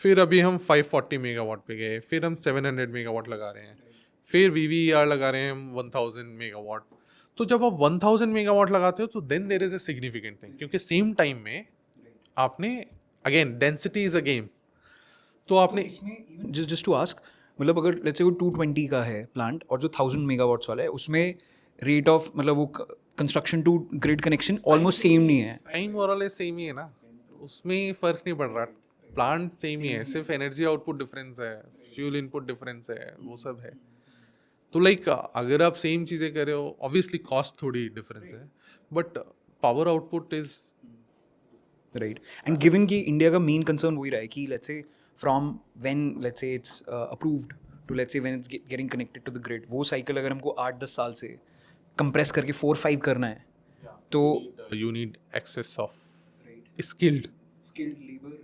फिर अभी हम 540 मेगावाट पे गए, फिर हम 700 मेगावाट लगा रहे हैं, फिर VVER लगा रहे हैं हम 1000 मेगावाट। तो जब आप 1000 मेगावाट लगाते हो तो then there is a significant thing, क्योंकि सेम टाइम में आपने again density is a game, तो आपने इसमें even जस्ट टू आस्क, मतलब अगर लेट्स से वो 220 का है प्लांट और जो 1000 मेगावाट्स वाला है, उसमें रेट ऑफ मतलब वो construction to grid connection almost same नहीं है। टाइम ओवरऑल सेम ही है ना, उसमें फर्क नहीं पड़ रहा, प्लांट सेम ही है, सिर्फ एनर्जी आउटपुट डिफरेंस है, फ्यूल इनपुट डिफरेंस है, वो सब है। तो लाइक अगर आप सेम चीज़ें कर रहे हो, ऑब्वियसली कॉस्ट थोड़ी डिफरेंस है, but power output is right, and given कि इंडिया का मेन कंसर्न वही रहा है कि let's say from when let's say it's approved to let's say when it's getting connected to the grid, वो cycle अगर हमको 8-10 साल से कंप्रेस करके 4-5 करना है तो you need access of skilled skilled labor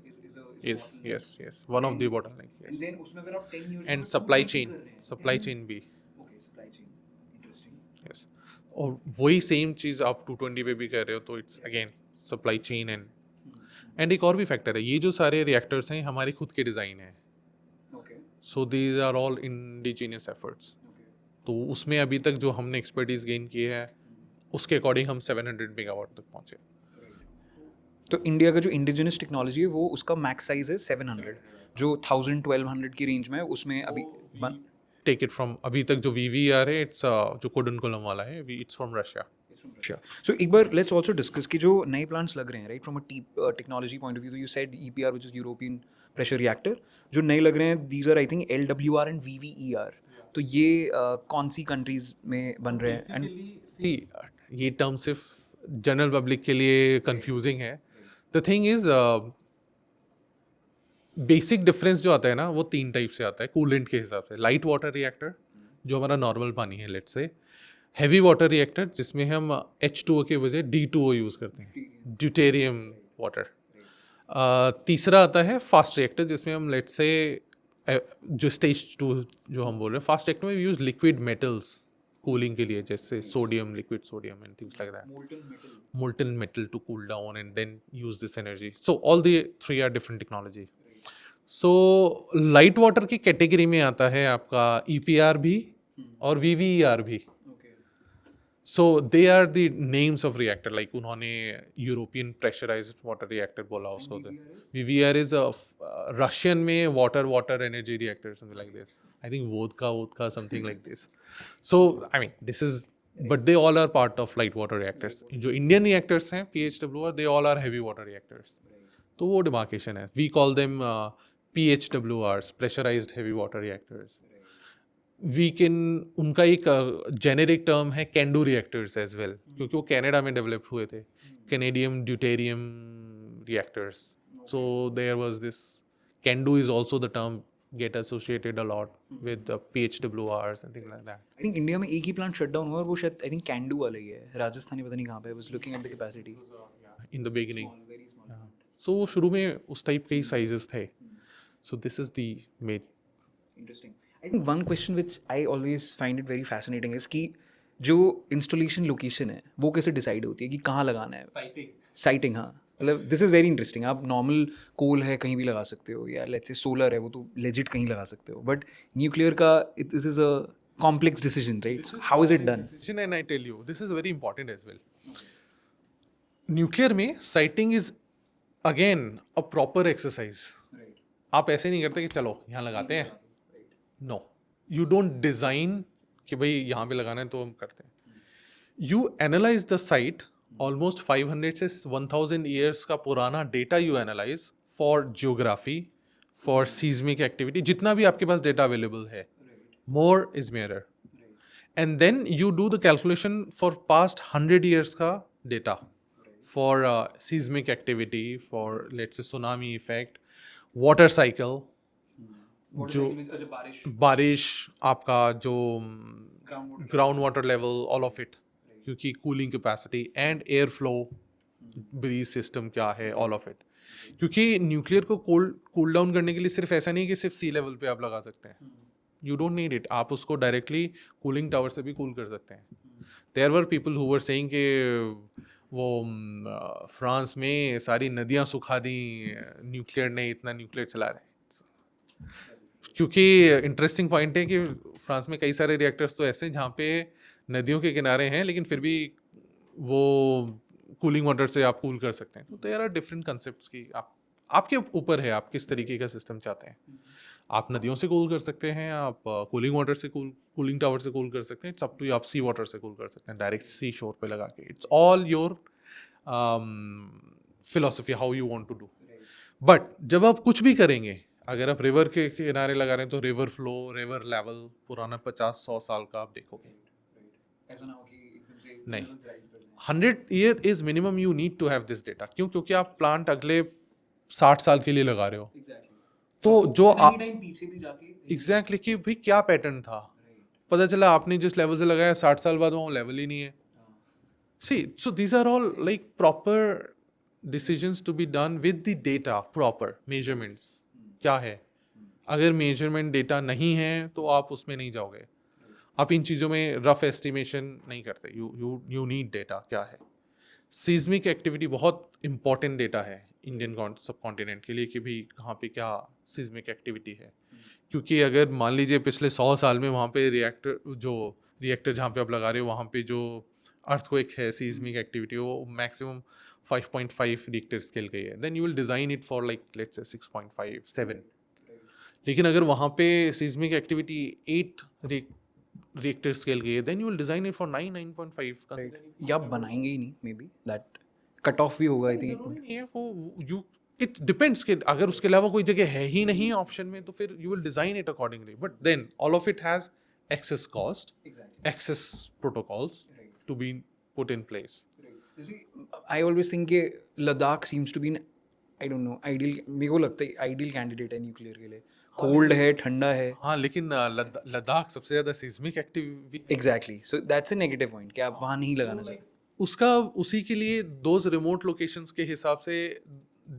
is a yes one of the bottleneck, and yes, then उसमें अगर आप 10 years and में supply 220 chain कर रहे हैं, supply then- chain भी, okay supply chain interesting। yes, और वही सेम चीज़ आप 220 पे भी कर रहे हो, तो it's again supply chain. And एक और भी फैक्टर है, ये जो सारे रिएक्टर्स हैं हमारे खुद के डिज़ाइन हैं, okay so these are all indigenous efforts. okay तो उसमें अभी तक जो हमने एक्सपर्टीज गेन की है उसके अकॉर्डिंग हम 700 मेगावाट तक पहुँचे। तो इंडिया का जो इंडिजिनस टेक्नोलॉजी है वो उसका मैक्स साइज है 700, जो 1000-1200 की रेंज में है, उसमें अभी टेक इट फ्रॉम अभी तक जो VVER है, इट्स जो कोडनकुलम वाला है, इट्स फ्रॉम रशिया। अच्छा, सो एक बार लेट्स आल्सो डिस्कस कि जो नए प्लांट्स लग रहे हैं right from a technology point of view, तो you said EPR which is European pressure reactor, जो नए लग रहे हैं these are I think LWR and VVER, तो ये कौन सी कंट्रीज में बन रहे हैं? एंड See, ये टर्म सिर्फ जनरल पब्लिक के लिए कंफ्यूजिंग है। The thing is basic difference जो आता है ना, वो 3 टाइप से आता है कूलेंट के हिसाब से। लाइट वाटर रिएक्टर जो हमारा नॉर्मल पानी है let's say, heavy water reactor जिसमें हम H2O के बजाय D2O यूज़ करते हैं, ड्यूटेरियम वाटर। तीसरा आता है फास्ट रिएक्टर जिसमें हम लेट्स से जो स्टेज 2 जो हम बोल रहे हैं, फास्ट रिएक्टर में यूज़ लिक्विड मेटल्स कूलिंग के लिए, जैसे sodium, liquid sodium and things like that, molten metal to cool down and then use this energy. So all the 3 are different technology. So light water की category में आता है आपका EPR भी और VVER भी। okay So they are the names of reactor. Like उन्होंने European pressurized water reactor बोला उसको. VVR is a Russian में water energy reactor, something like this. I think vodka something like this. So I mean this is, but they all are part of light water reactors. जो Indian reactors हैं PHWR, they all are heavy water reactors. तो वो demarcation है. We call them PHWRs, pressurized heavy water reactors. We can, उनका एक generic term है कैंडू reactors as well, क्योंकि वो कनाडा में डेवलप हुए थे, Canadian deuterium reactors. So there was this CANDU is also the term get associated a lot with the PHWRs and things like that. I think India में एक ही plant shut down हुआ और वो शायद I think कैंडू वाला ही है, राजस्थानी पता नहीं कहाँ पे. I was looking at the capacity In the beginning. So वो शुरू में उस टाइप के ही साइजेस थे. So this is the main. Interesting. I think one question which I always find it very fascinating is कि जो इंस्टॉलेशन लोकेशन है वो कैसे डिसाइड होती है कि कहाँ लगाना है. साइटिंग. हाँ, मतलब दिस इज़ वेरी इंटरेस्टिंग. आप नॉर्मल कोल है कहीं भी लगा सकते हो, या लेट्स से सोलर है वो तो लेजिट कहीं लगा सकते हो, बट न्यूक्लियर का this is a complex decision, right? How is it done? And I tell you, this is very important as well. Nuclear में siting is again a proper exercise. आप ऐसे नहीं करते कि चलो यहाँ लगाते हैं. नो, यू डोंट डिजाइन कि भाई यहाँ पे लगाना है तो हम करते हैं. You analyse the site. Almost 500 से 1000 ईयर्स का पुराना data you analyse for geography, for seismic activity, जितना भी आपके पास डेटा अवेलेबल है. More is mayor. And then you do the calculation for past 100 years का data for seismic activity, for let's say tsunami effect, water cycle, जो बारिश, आपका जो ground water level, all of it, क्योंकि cooling capacity and air flow, bridge system क्या है, all of it. क्योंकि nuclear को कूल डाउन करने के लिए सिर्फ ऐसा नहीं कि सिर्फ सी लेवल पे आप लगा सकते हैं. You don't need it. आप उसको डायरेक्टली कूलिंग टावर से भी कूल कर सकते हैं. There were people who were saying कि वो फ्रांस में सारी नदियाँ सुखा दी, न्यूक्लियर ने इतना न्यूक्लियर चला रहे हैं. क्योंकि इंटरेस्टिंग पॉइंट है कि फ्रांस में कई सारे रिएक्टर्स तो ऐसे हैं जहाँ पे नदियों के किनारे हैं, लेकिन फिर भी वो कूलिंग वाटर से आप कूल कर सकते हैं. तो देयर आर डिफरेंट कंसेप्ट्स की आपके ऊपर है आप किस तरीके का सिस्टम चाहते हैं. आप नदियों से कूल कर सकते हैं, आप कूलिंग वाटर से कूलिंग टावर से कूल कर सकते हैं. It's up to you. आप सी वाटर से कूल कर सकते हैं डायरेक्ट सी शोर पे लगा के. It's all your philosophy, how you want to do. But जब आप कुछ भी करेंगे, अगर आप रिवर के किनारे लगा रहे हैं तो रिवर फ्लो, रिवर लेवल पुराना 50-100 साल का आप देखोगे. नहीं, 100 year is minimum. You need to have this data. क्यों? क्योंकि आप प्लांट अगले 60 साल के लिए लगा रहे हो. तो जो एग्जैक्टली कि भाई क्या पैटर्न था, पता चला आपने जिस लेवल से लगाया 60 साल बाद वो लेवल ही नहीं है. See, so these are all like proper decisions to be done with the data, proper measurements क्या है. अगर मेजरमेंट डेटा नहीं है तो आप उसमें नहीं जाओगे. आप इन चीज़ों में रफ एस्टिमेशन नहीं करते. यू नीड डेटा क्या है. सीज्मिक एक्टिविटी बहुत इंपॉर्टेंट डेटा है इंडियन सब कॉन्टिनेंट के लिए कि भी कहाँ पे क्या सीज्मिक एक्टिविटी है. क्योंकि अगर मान लीजिए पिछले 100 साल में वहाँ पे रिएक्टर जहाँ पे आप लगा रहे हो वहाँ पे जो अर्थक्वेक है, सीज्मिक एक्टिविटी, वो मैक्सिमम 5.5 रिक्टर स्केल का ही है, then you will design it for like let's say 6.5, 7. लेकिन अगर वहाँ पे सीज्मिक एक्टिविटी 8 रिक्टर स्केल की है, then you will design it for 9.5 का. या बनाएंगे ही नहीं, maybe that cut off भी होगा. आई थिंक इट डिपेंड्स कि अगर उसके अलावा कोई जगह है ही नहीं ऑप्शन में तो फिर you will design it accordingly. But then all of it has excess cost, excess protocols to be put in place. I always think कि Ladakh seems to be an, I don't know, ideal. मेरे को लगता है ideal candidate है nuclear के लिए. Cold है, ठंडा है. हाँ, लेकिन लद्दाख सबसे ज़्यादा seismic activity. Exactly. So that's a negative point कि आप वहाँ नहीं लगाना चाहिए. उसका उसी के लिए those remote locations के हिसाब से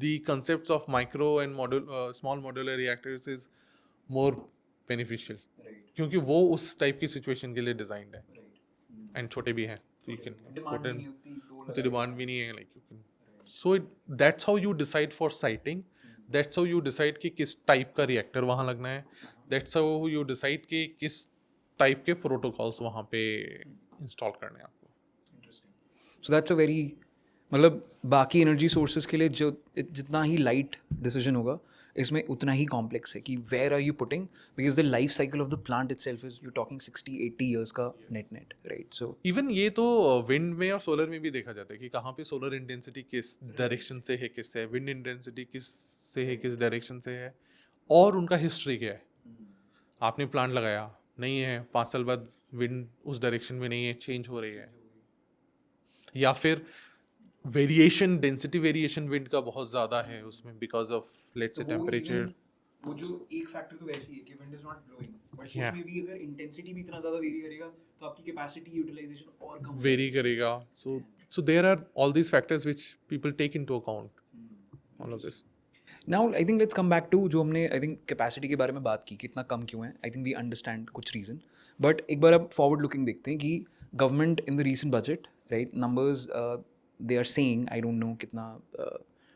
the concepts of micro and small modular reactors is more beneficial. क्योंकि वो उस टाइप की सिचुएशन के लिए डिजाइंड है. एंड छोटे भी हैं तो यू कैन पुट इन, उतनी डिमांड भी नहीं है like you can. So that's how you decide for siting. That's how you decide कि किस टाइप का रिएक्टर वहाँ लगना है. दैट्स हाउ यू डिसाइड कि किस टाइप के प्रोटोकॉल्स वहाँ पे इंस्टॉल करने हैं आपको. सो दैट्स अ वेरी मतलब बाकी एनर्जी सोर्सेज के लिए जो जितना ही लाइट डिसीजन होगा इसमें उतना ही कॉम्प्लेक्स है कि where are you putting because the life cycle of the plant itself is you talking 60-80 years का नेट राइट सो इवन ये तो विंड में और सोलर में भी देखा जाता है कि कहाँ पे सोलर इंटेंसिटी किस डायरेक्शन से है, किस है, विंड इंटेंसिटी किस से है, किस डायरेक्शन से है, और उनका हिस्ट्री क्या है. आपने प्लांट लगाया, नहीं है, 5 साल बाद विंड उस डायरेक्शन में नहीं है, चेंज हो रही है. या फिर वेरिएशन, डेंसिटी वेरिएशन विंड का बहुत ज़्यादा है उसमें बिकॉज ऑफ लेट्स से तो वो टेम्परेचर. even- वो जो एक फैक्टर तो वैसी है कि wind is not blowing but Yeah. उसमें भी अगर इंटेंसिटी भी इतना ज्यादा वेरी करेगा तो आपकी कैपेसिटी यूटिलाइजेशन और कम हो वेरी करेगा. So there are all these factors which people take into account all of this. Now I think let's come back to जो हमने आई थिंक कैपेसिटी के बारे में बात की कि इतना कम क्यों है. आई थिंक वी अंडरस्टैंड कुछ रीज़न बट एक बार अब फॉरवर्ड लुकिंग देखते हैं कि government in the recent budget right numbers they are saying I don't know कितना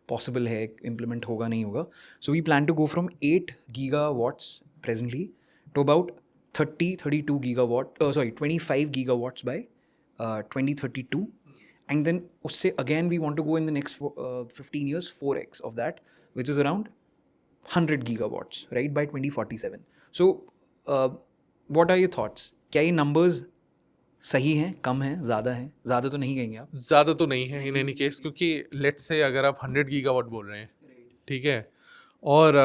पॉसिबल है इम्प्लीमेंट होगा नहीं होगा. So we plan to go from 8 gigawatts presently to about 32 gigawatt 25 gigawatts by 2032 and then usse again we want to go in the next 15 years 4x of that which is around 100 gigawatts right by 2047. So what are your thoughts? क्या ये numbers सही हैं, कम हैं, ज़्यादा हैं? ज़्यादा तो नहीं कहेंगे आप. ज़्यादा तो नहीं है इन एनी केस, क्योंकि लेट्स से अगर आप 100 गीगावाट बोल रहे हैं, ठीक है, और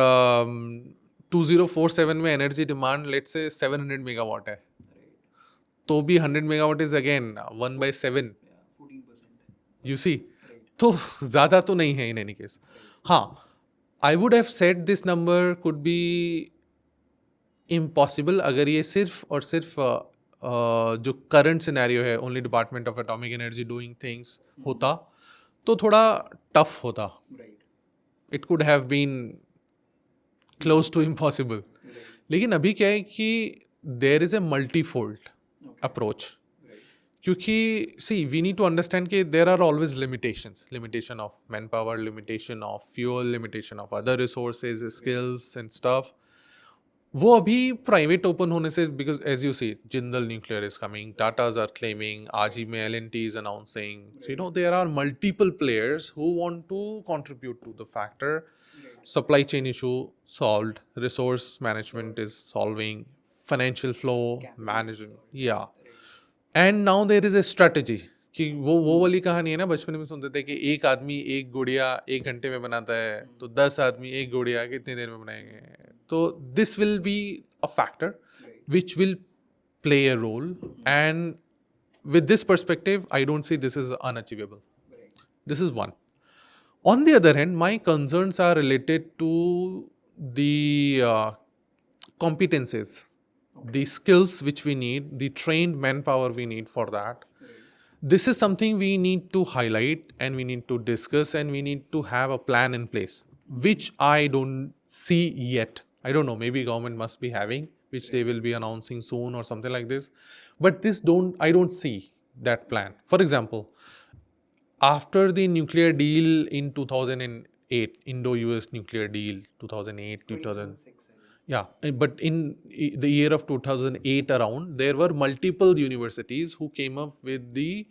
2047 में energy demand let's say 700 megawatt है, तो भी 100 megawatt is again 1/7. 14%. You see, तो ज़्यादा तो नहीं है इन एनी केस. हाँ, I would have said this number could be impossible अगर ये सिर्फ और सिर्फ जो करंट सिनेरियो है only department of atomic energy doing things होता तो थोड़ा टफ होता. Right. It could have been close to impossible. लेकिन अभी क्या है कि there is a multifold approach, क्योंकि सी वी नीड टू अंडरस्टैंड कि there are always limitation of man power, limitation of fuel, limitation of other resources, skills and stuff. वो अभी private open होने से, because as you see Jindal nuclear is coming, Tatas are claiming, आज ही में L and T is announcing, you know there are multiple players who want to contribute to the factor. Supply chain issue solved, resource management is solving, financial flow managing, yeah. And now there is a strategy कि वो वाली कहानी है ना, बचपन में सुनते थे कि एक आदमी एक गुड़िया 1 घंटे में बनाता है, तो 10 आदमी एक गुड़िया कितनी देर में बनाएंगे. तो this will be a factor which will play a role, and with this perspective, I don't see this is unachievable. This is one. On the other hand, my concerns are related to the competences, the skills which we need, the trained manpower we need for that. This is something we need to highlight and we need to discuss and we need to have a plan in place, which I don't see yet. I don't know, maybe government must be having, which they will be announcing soon or something like this. But I don't see that plan. For example, after the nuclear deal in 2008, Indo-US nuclear deal, 2008, 2000. 6, Yeah, but in the year of 2008 around, there were multiple universities who came up with the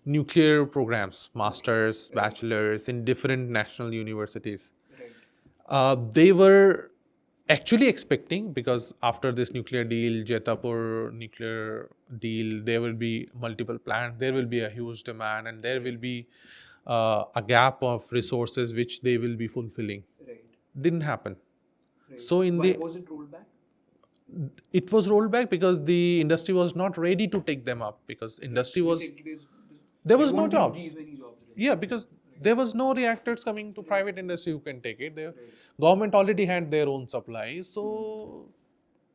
nuclear programs, masters, bachelors in different national universities. They were actually expecting, because after this nuclear deal, Jetapur nuclear deal, there will be multiple plants, there will be a huge demand, and there will be a gap of resources which they will be fulfilling. Right. Didn't happen. So in Why the was it rolled back? it was rolled back because the industry was not ready to take them up, because industry was there was no won't be jobs. these many jobs. Right? Yeah, because there was no reactors coming to private industry who can take it. Government already had their own supply, so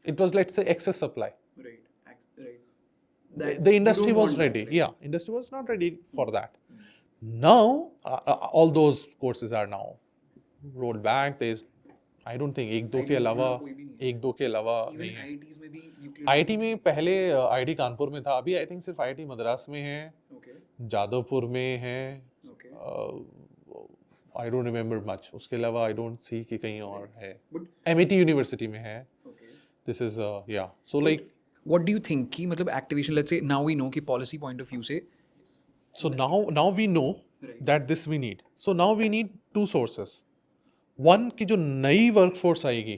it was, let's say, excess supply. Right. Right. The industry you don't was want ready. that, right? Yeah, industry was not ready for that. Now all those courses are now rolled back. There's, I don't think एक दो के अलावा एक दो के अलावा Even नहीं है. IITs में भी nuclear. आईआईटी में पहले आईआईटी कानपुर में था, अभी आई थिंक सिर्फ आईआईटी मद्रास में है, Okay. जादवपुर में है. Okay. I don't remember much. उसके अलावा आई डोंट सी कि कहीं और है. But एमआईटी यूनिवर्सिटी में है. okay. दिस इज या so like what do you think कि मतलब activation, let's say now we know कि policy point of view से So now we know Right. that this we need. So now we need two sources. One कि जो नई workforce आएगी,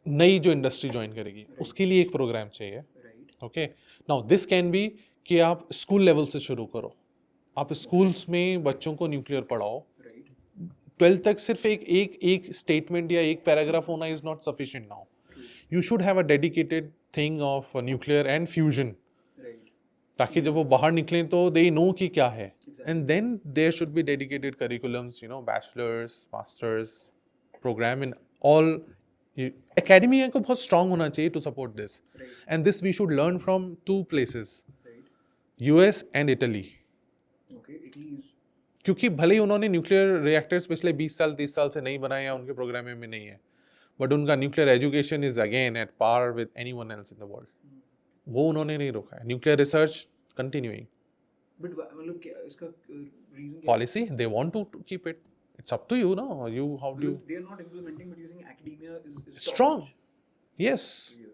नई जो इंडस्ट्री ज्वाइन करेगी, उसके लिए एक प्रोग्राम चाहिए. Right. Okay, now this can be कि आप स्कूल लेवल से शुरू करो. आप स्कूल्स में बच्चों को न्यूक्लियर पढ़ाओ. Right. 12th तक सिर्फ एक स्टेटमेंट या एक पैराग्राफ होना is not sufficient now. You should have a dedicated thing of nuclear and fusion, Right. ताकि जब वो बाहर निकलें तो दे नो कि क्या है. Exactly. And then there should be dedicated curriculums, you know, bachelors, masters programme in all. Academy को बहुत स्ट्रांग होना चाहिए to support this. Right. And this we should learn from two places, Right. US and Italy. Okay. Italy is. क्योंकि भले ही उन्होंने nuclear reactors पिछले 20 साल 30 साल से नहीं बनाए या उनके प्रोग्राम में नहीं है, बट उनका nuclear education is again at par with anyone else in the world. वो उन्होंने नहीं रोका है. Nuclear research continuing. But मतलब क्या इसका reason क्या? Policy, they want to keep it. It's up to you, no? You, how do you? They are not implementing, but using academia is Strong. top-notch. Yes. Weird.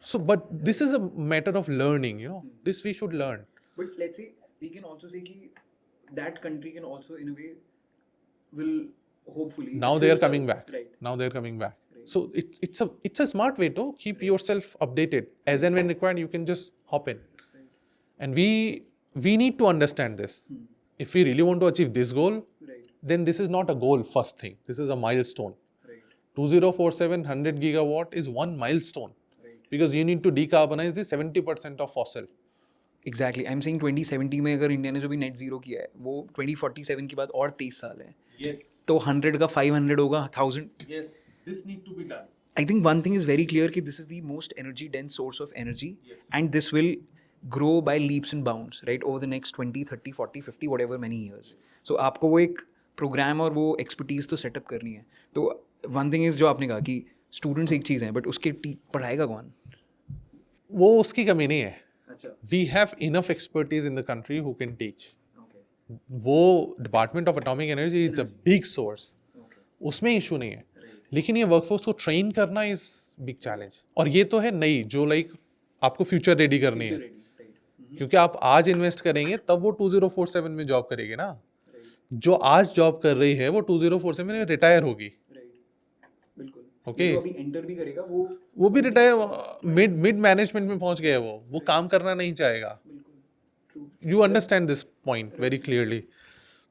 So, but this is a matter of learning, you know. This we should learn. But let's say we can also say कि that country can also in a way will hopefully Now they are assist coming us. back. Right. Now they are coming back. Right. So it's a smart way to keep yourself updated. As and when required, you can just hop in. Right. And we need to understand this. If we really want to achieve this goal, Right. then this is not a goal first thing. This is a milestone. Right. 2047 100 gigawatt is one milestone. Right. Because you need to decarbonize the 70% of fossil. Exactly I am saying 2070 में अगर India ने जो भी net zero किया है वो 2047 के बाद और 23 साल है. Yes. तो 100 का 500 होगा 1000. Yes. This need to be done. I think one thing is very clear कि this is the most energy dense source of energy, and this will grow by leaps and bounds, right, over the next 20, 30, 40, 50, whatever many years. So आपको वो एक programme और वो expertise तो setup करनी है. तो वन थिंग इज जो आपने कहा कि स्टूडेंट्स एक चीज़ हैं बट उसके पढ़ाएगा कौन? वो उसकी कमी नहीं है. अच्छा. We have enough expertise in the country who can teach. Okay. वो department of atomic energy is a big source. Okay. उसमें इशू नहीं है. लेकिन ये वर्कफोर्स को ट्रेन करना इज बिग चैलेंज. और ये तो है नई जो लाइक आपको फ्यूचर रेडी करनी है. Ready. Right. क्योंकि आप आज इन्वेस्ट करेंगे तब वो 2047 में जॉब करेगी ना. Right. जो आज जॉब कर रही है वो 2047 में रिटायर होगी. Right. बिल्कुल. Okay. जो अभी एंटर भी करेगा वो भी रिटायर मिड मैनेजमेंट में पहुंच गया है. वो काम करना नहीं चाहेगा. बिल्कुल. True. You understand this point very clearly.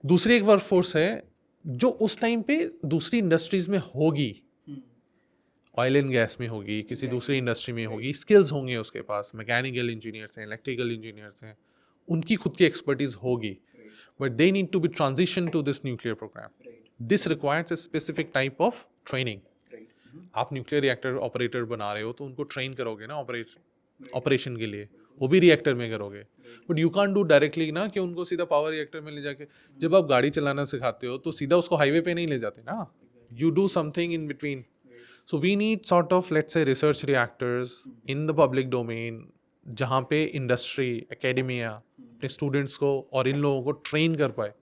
दूसरी एक वर्कफोर्स है जो उस टाइम पे दूसरी इंडस्ट्रीज में होगी. ऑयल एंड गैस में होगी, किसी दूसरी इंडस्ट्री में होगी. स्किल्स होंगे उसके पास. मैकेनिकल इंजीनियर्स हैं, इलेक्ट्रिकल इंजीनियर्स हैं, उनकी खुद की एक्सपर्टीज होगी. But they need to be transition to this nuclear programme. Right. This requires a specific type of training. Right. आप न्यूक्लियर रिएक्टर ऑपरेटर बना रहे हो तो उनको ट्रेन करोगे ना ऑपरेशन के लिए. वो भी रिएक्टर में करोगे. But you can't do directly ना कि उनको सीधा पावर रिएक्टर में ले जाके. जब आप गाड़ी चलाना सिखाते हो तो सीधा उसको हाईवे पे नहीं ले जाते ना. You do something in between. So we need sort of, let's say, research reactors in the public domain जहाँ पे इंडस्ट्री, एकेडमिया अपने स्टूडेंट्स को और इन लोगों को ट्रेन कर पाए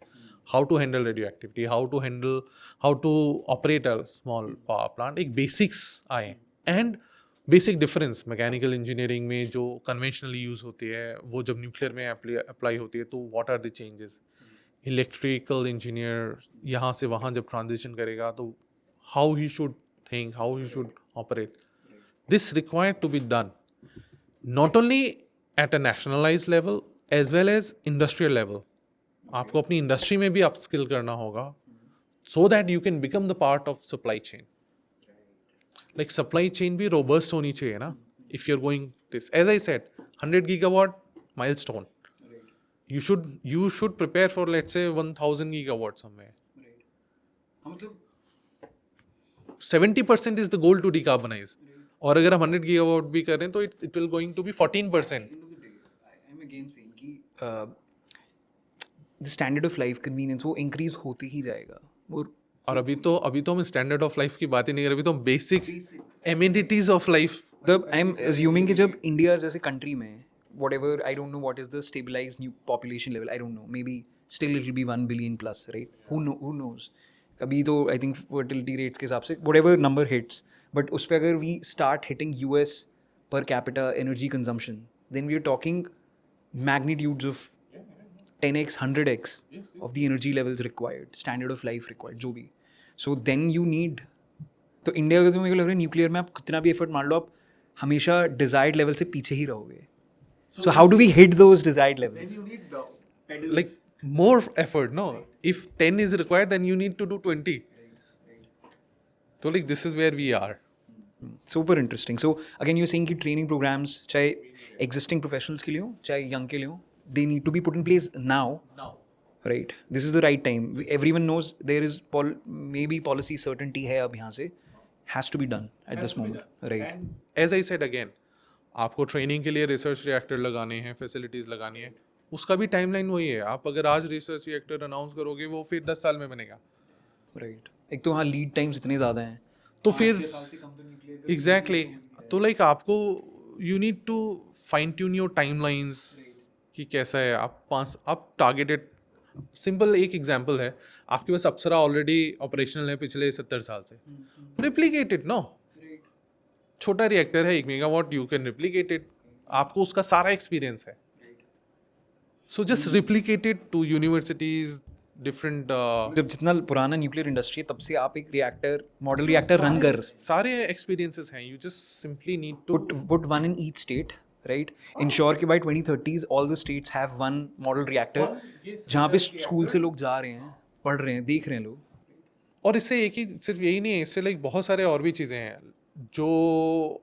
how to handle radioactivity, how to operate a small power plant. एक बेसिक्स आए. And basic difference mechanical engineering में जो कन्वेंशनली यूज़ होती है वो जब न्यूक्लियर में अप्लाई होती है तो what are the changes. Electrical engineer यहाँ से वहाँ जब ट्रांजिशन करेगा तो how he should think, how you should operate. This required to be done not only at a nationalized level as well as industrial level. आपको अपनी industry में भी अपस्किल करना होगा so that you can become the part of supply chain. Like supply chain भी robust होनी चाहिए ना. If you're going this, as I said, 100 gigawatt milestone. You should prepare for, let's say, 1000 gigawatt somewhere. Right. मतलब 70% is the goal to decarbonize. और अगर हम 100 gigawatt भी करें तो it will going to be 14%. end of the day, I'm again saying कि the standard of life convenience वो increase होती ही जाएगा. और अभी तो हम स्टैंडर्ड ऑफ लाइफ की बात ही नहीं कर रहे. अभी तो बेसिक एमिनिटीज ऑफ लाइफ. मतलब आई एम अज्यूमिंग कि जब इंडिया जैसे कंट्री में whatever, I don't know what is the stabilized new population level, I don't know, maybe still it will be 1 billion plus, right? Who knows? अभी तो I think fertility rates के हिसाब से whatever number hits, but उस पर अगर we start hitting US per capita energy consumption, then we are talking magnitudes of 10x, 100x of the energy levels required, standard of life required, जो भी. So then you need. तो India का तो मेरे को लग रहा है न्यूक्लियर में आप कितना भी एफर्ट मार लो आप हमेशा डिजायर्ड लेवल से पीछे ही रहोगे. So how do we hit those desired levels? Then you need pedals. Like more effort, no? If 10 is required, then you need to do 20. So like this is where we are. Super interesting. So again, you're saying कि training programs चाहे existing professionals के लिए हो चाहे young के लिए हो, they need to be put in place now. Right. This is the right time. Everyone knows there is maybe policy certainty है अब यहाँ से has to be done at this moment. Right. And as I said again, आपको training के लिए research reactor लगाने हैं, facilities लगानी है, उसका भी टाइमलाइन वही है. आप अगर आज रिसर्च रिएक्टर अनाउंस करोगे वो फिर 10 साल में बनेगा. Right. एक तो हाँ लीड टाइम्स इतने ज़्यादा हैं. तो फिर एग्जैक्टली तो लाइक आपको you need to fine tune your timelines कि कैसा है. आप टारगेटेड सिंपल एक एग्जांपल है, आपके पास अप्सरा ऑलरेडी ऑपरेशनल है पिछले 70 साल से. Replicate it. नो, छोटा रिएक्टर है 1 megawatt, you can replicate it. आपको उसका सारा एक्सपीरियंस है. So just replicate it to universities different. जब जितना पुराना न्यूक्लियर इंडस्ट्री है तब से आप एक रिएक्टर मॉडल रिएक्टर रन कर सारे एक्सपीरियंसेस हैं. You just simply need to put one in each state, right? Ensure कि by 2030s all the states have one model reactor जहाँ पे स्कूल से लोग जा रहे हैं, पढ़ रहे हैं, देख रहे हैं लोग. और इससे एक ही सिर्फ यही नहीं है, इससे लाइक बहुत सारे और भी चीज़ें हैं जो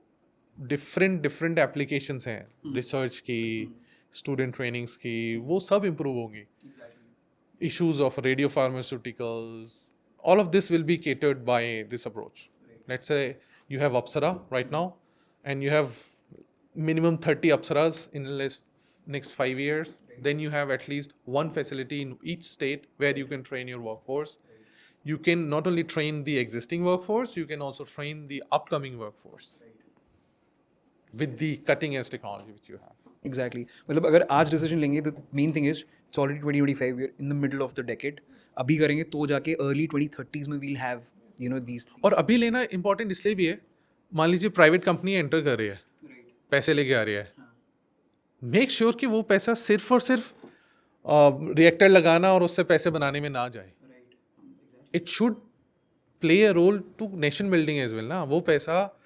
डिफरेंट एप्लीकेशंस हैं. रिसर्च की, स्टूडेंट ट्रेनिंग्स की, वो सब इम्प्रूव होंगी. Issues of radiopharmaceuticals, all of this will be catered by this approach. Let's say you have Apsara right now, and you have minimum 30 Apsaras in the next 5 years. Then you have at least one facility in each state where you can train your workforce. You can not only train the existing workforce, you can also train the upcoming workforce with the cutting edge technology which you have. Exactly. मतलब अगर आज decision लेंगे the main thing is it's already 2025, we're in the middle of the decade. अभी करेंगे तो जाके early 2030s में we'll have these. और अभी लेना इम्पोर्टेंट इसलिए भी है, मान लीजिए प्राइवेट कंपनी एंटर कर रही है, पैसे लेके आ रही है, मेक श्योर कि वो पैसा सिर्फ और सिर्फ रिएक्टर लगाना और उससे पैसे बनाने में ना जाए. It should play a role to nation building as well ना. वो पैसा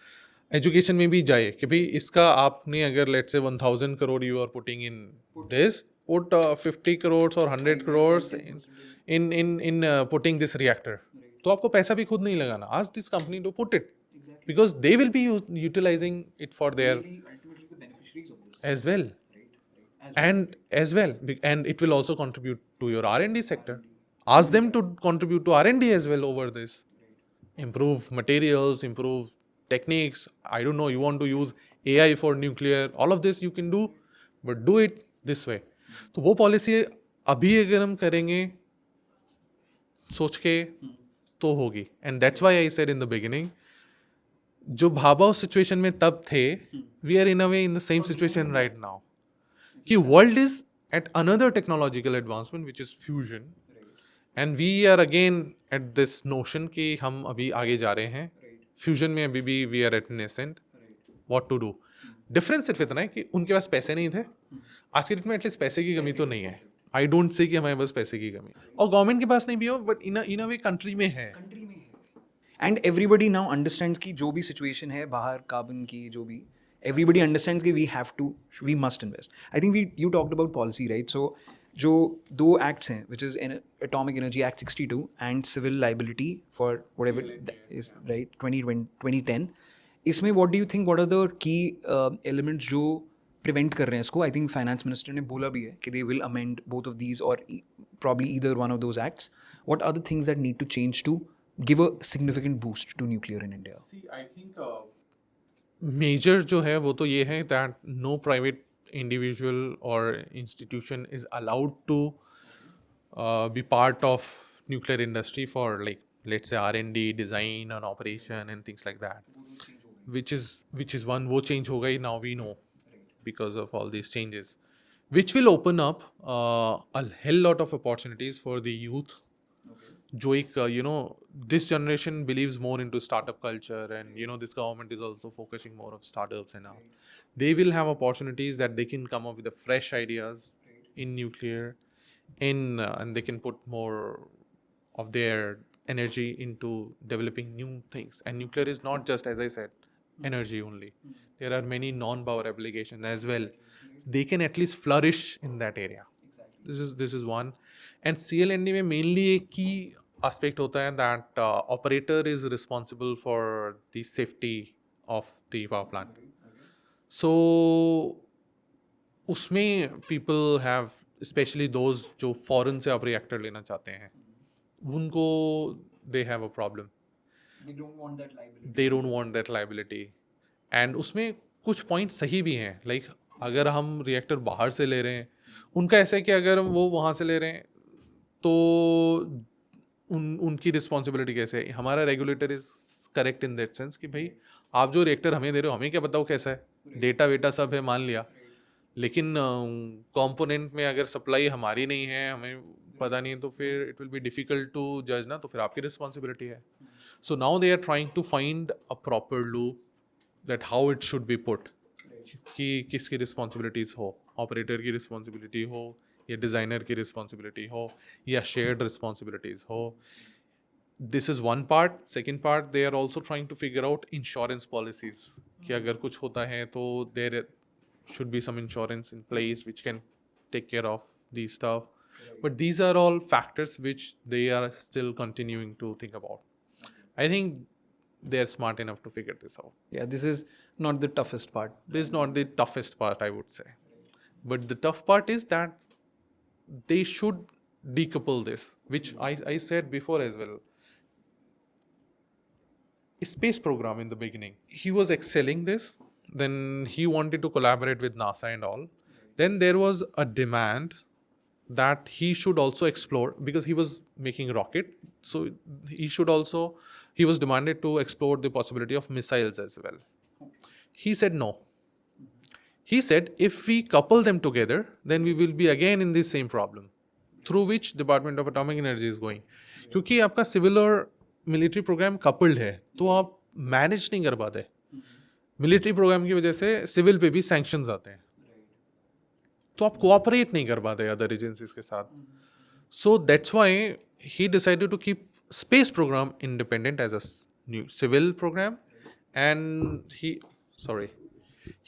एजुकेशन में भी जाए कि भाई इसका आपने अगर let's say 1000 crore you are putting in this, put 50 crores or 100 crores in putting this reactor. तो आपको पैसा भी खुद नहीं लगाना. Ask this company to put it because they will be utilizing it for their as well. And it will also contribute to your R&D sector. Ask them to contribute to R&D as well over this. Improve materials, improve techniques. I don't know, you want to use AI for nuclear, all of this you can do, but do it this way. तो वो policy अभी अगर हम करेंगे सोच के तो होगी. And that's why I said in the beginning, जो भाभा सिचुएशन में तब थे, we are in a way in the same situation right now कि world is at another technological advancement which is fusion, and we are again at this notion कि हम अभी आगे जा रहे हैं. फ्यूजन में अभी भी we are at nascent. What to do. Difference सिर्फ इतना है कि उनके पास पैसे नहीं थे. आज के डेट में एटलीस्ट पैसे की कमी तो नहीं है. आई डोंट से कि हमारे पास पैसे की कमी, और गवर्नमेंट के पास नहीं भी हो, but in a way country में है. एंड एवरीबडी नाउ अंडरस्टैंड्स कि जो भी सिचुएशन है बाहर कार्बन की, जो भी एवरीबडी अंडरस्टैंड्स कि we must invest. I think you talked about policy, right? So जो 2 एक्ट्स हैं which is atomic energy act 62 and civil liability for whatever is right 2010, इसमें what do you think what are the key elements जो prevent कर रहे हैं इसको? I think finance minister ने बोला भी है कि they will amend both of these और probably either one of those acts. What are the things that need to change to give a significant boost to nuclear in India? I think major जो है वो तो ये है that no private individual और institution is allowed to be part of nuclear industry for like let's say R&D, design and operation and things like that, which is one, वो change होगा ही. Now we know because of all these changes, which will open up a hell lot of opportunities for the youth. जो एक this generation believes more into startup culture, and this government is also focusing more of startups and all. They will have opportunities that they can come up with the fresh ideas in nuclear, and they can put more of their energy into developing new things. And nuclear is not just, as I said, energy only. There are many non-power applications as well. They can at least flourish in that area. This is one. And CLND में mainly एक key aspect होता है that operator is responsible for the safety of the power plant. So उसमें people have, especially those जो foreign से आप reactor लेना चाहते हैं, उनको they have a problem. They don't want that liability. They don't want that liability. And उसमें कुछ पॉइंट सही भी हैं. लाइक अगर हम रिएक्टर बाहर से ले रहे हैं, उनका ऐसा है कि अगर वो वहाँ से ले रहे हैं तो उनकी रिस्पॉन्सिबिलिटी कैसे है. हमारा regulator is correct in that sense कि भाई आप जो रिएक्टर हमें दे रहे हो, हमें क्या बताओ कैसा है, डेटा वेटा सब है मान लिया, लेकिन कंपोनेंट में अगर सप्लाई हमारी नहीं है, हमें पता नहीं है, तो फिर it will be difficult to जज ना, तो फिर आपकी रिस्पॉन्सिबिलिटी है. So now they are trying to find a proper loop that how it should be put, कि किसकी रिस्पॉन्सिबिलिटीज हो, ऑपरेटर की रिस्पॉन्सिबिलिटी हो या डिज़ाइनर की रिस्पॉन्सिबिलिटी हो या शेयर्ड रिस्पॉन्सिबिलिटीज हो. This is one part. Second part, they are also trying to figure out insurance policies, कि अगर कुछ होता है तो देर should be some insurance in place which can take care of these stuff. But these are all factors which they are still continuing to think about. I think they are smart enough to figure this out. Yeah, this is not the toughest part. This is not the toughest part, I would say. But the tough part is that they should decouple this, which I said before as well. Space program in the beginning, he was excelling this. Then he wanted to collaborate with NASA and all. Then there was a demand that he should also explore, because he was making rocket, so he was demanded to explore the possibility of missiles as well. He said no. He said if we couple them together, then we will be again in the same problem, through which Department of Atomic Energy is going. क्योंकि आपका civil और military programme coupled है, तो आप manage नहीं कर पाते. Military programme की वजह से सिविल पे भी सैंक्शंस आते हैं, तो आप कोऑपरेट नहीं कर पाते अदर एजेंसीज के साथ. So that's why he decided to keep space program independent as a new civil program. And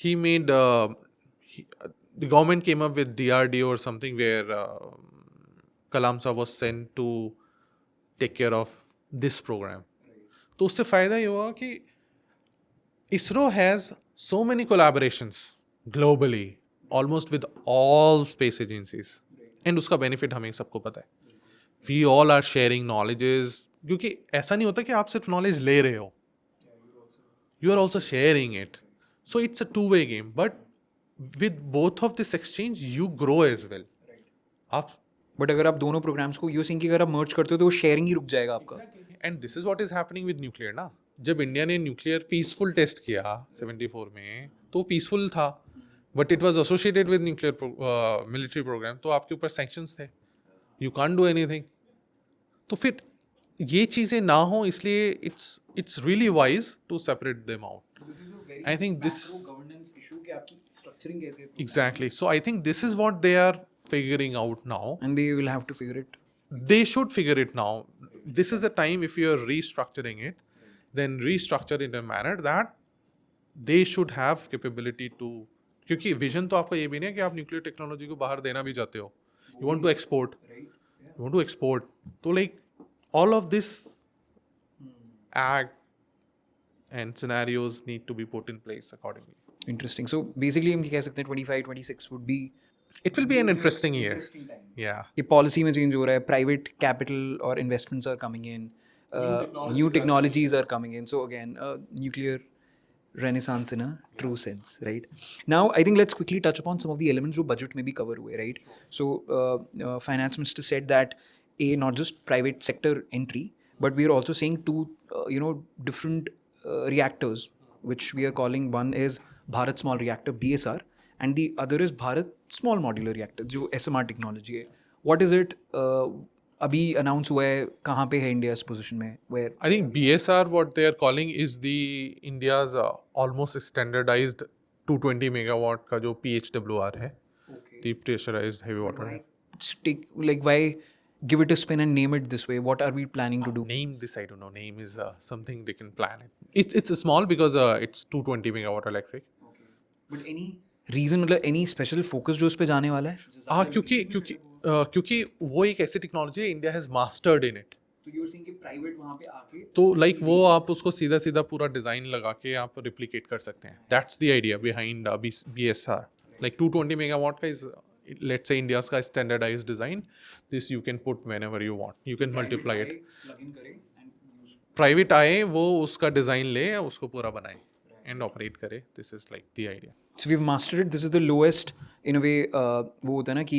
he made the government came up with DRDO or something, where Kalam Saab was sent to take care of this program. तो उससे फ़ायदा ये हुआ कि ISRO has so many collaborations globally, almost with all space agencies. And उसका benefit हमें सबको पता है. We all are sharing knowledges, क्योंकि ऐसा नहीं होता कि आप सिर्फ knowledge ले रहे हो. You are also sharing it. So it's a two-way game. But with both of this exchange, you grow as well. आप बट अगर आप दोनों प्रोग्राम्स को यूसिंग की अगर आप मर्ज करते हो तो वो शेयरिंग ही रुक जाएगा आपका. And this is what is happening with nuclear ना. जब इंडिया ने न्यूक्लियर पीसफुल टेस्ट किया 74 में, तो पीसफुल था, but it was associated with nuclear military program, तो आपके ऊपर सैंक्शंस थे, यू कांट डू एनीथिंग. तो फिर ये चीज़ें ना हो, इसलिए it's really wise to separate them out. This is a very I think this- macro governance issue कि आपकी structuring कैसे है. Exactly. So I think this is what they are figuring out now. And they will have to figure it. They should figure it now. This is the time, if you are restructuring it, then restructure in a manner that they should have capability to. क्योंकि vision तो आपका ये भी नहीं है कि आप nuclear technology को बाहर देना भी चाहते हो. You want to export. You want to export. तो like all of this act and scenarios need to be put in place accordingly. Interesting. So basically हम कह सकते हैं 25-26 would be It will be an interesting year. Interesting time. Yeah. कि policy में change हो रहा है, प्राइवेट कैपिटल और investments are coming in, new technologies are coming in. So again nuclear renaissance in a true sense, right? Now I think let's quickly touch upon some of the elements जो budget में भी cover हुए, right? So finance minister said that not just private sector entry, but we are also seeing two different reactors, which we are calling, one is Bharat Small Reactor BSR and the other is Bharat Small Modular Reactor जो SMR technology है. What is it? अभी announce हुआ है, कहाँ पे है India इस position में, where I think BSR, what they are calling, is the India's almost standardized 220 megawatt का जो PHWR है, the pressurized heavy water. take, like, why give it a spin and name it this way? What are we planning to do? Name this, I don't know. Name is something they can plan it. It's small because it's 220 megawatt electric. Okay. But any reason, मतलब any special focus जो उस पे जाने वाला है? हाँ, क्योंकि वो एक ऐसी टेक्नोलॉजी है, India has mastered in it. तो यू आर सेइंग कि प्राइवेट वहां पे आके तो लाइक वो आप उसको सीधा सीधा पूरा डिजाइन लगा के आप रिप्लिकेट कर सकते हैं. That's the idea behind BSR. Like 220 megawatt का इज, लेट्स से इंडियाज का standardized design. This you can put whenever you want, you can multiply it. Plug in करे एंड यूज. प्राइवेट आए, वो उसका डिजाइन ले, उसको पूरा बनाए एंड ऑपरेट करे. This is like the idea. So we've mastered it. This is the lowest, in a way, वो होता है ना कि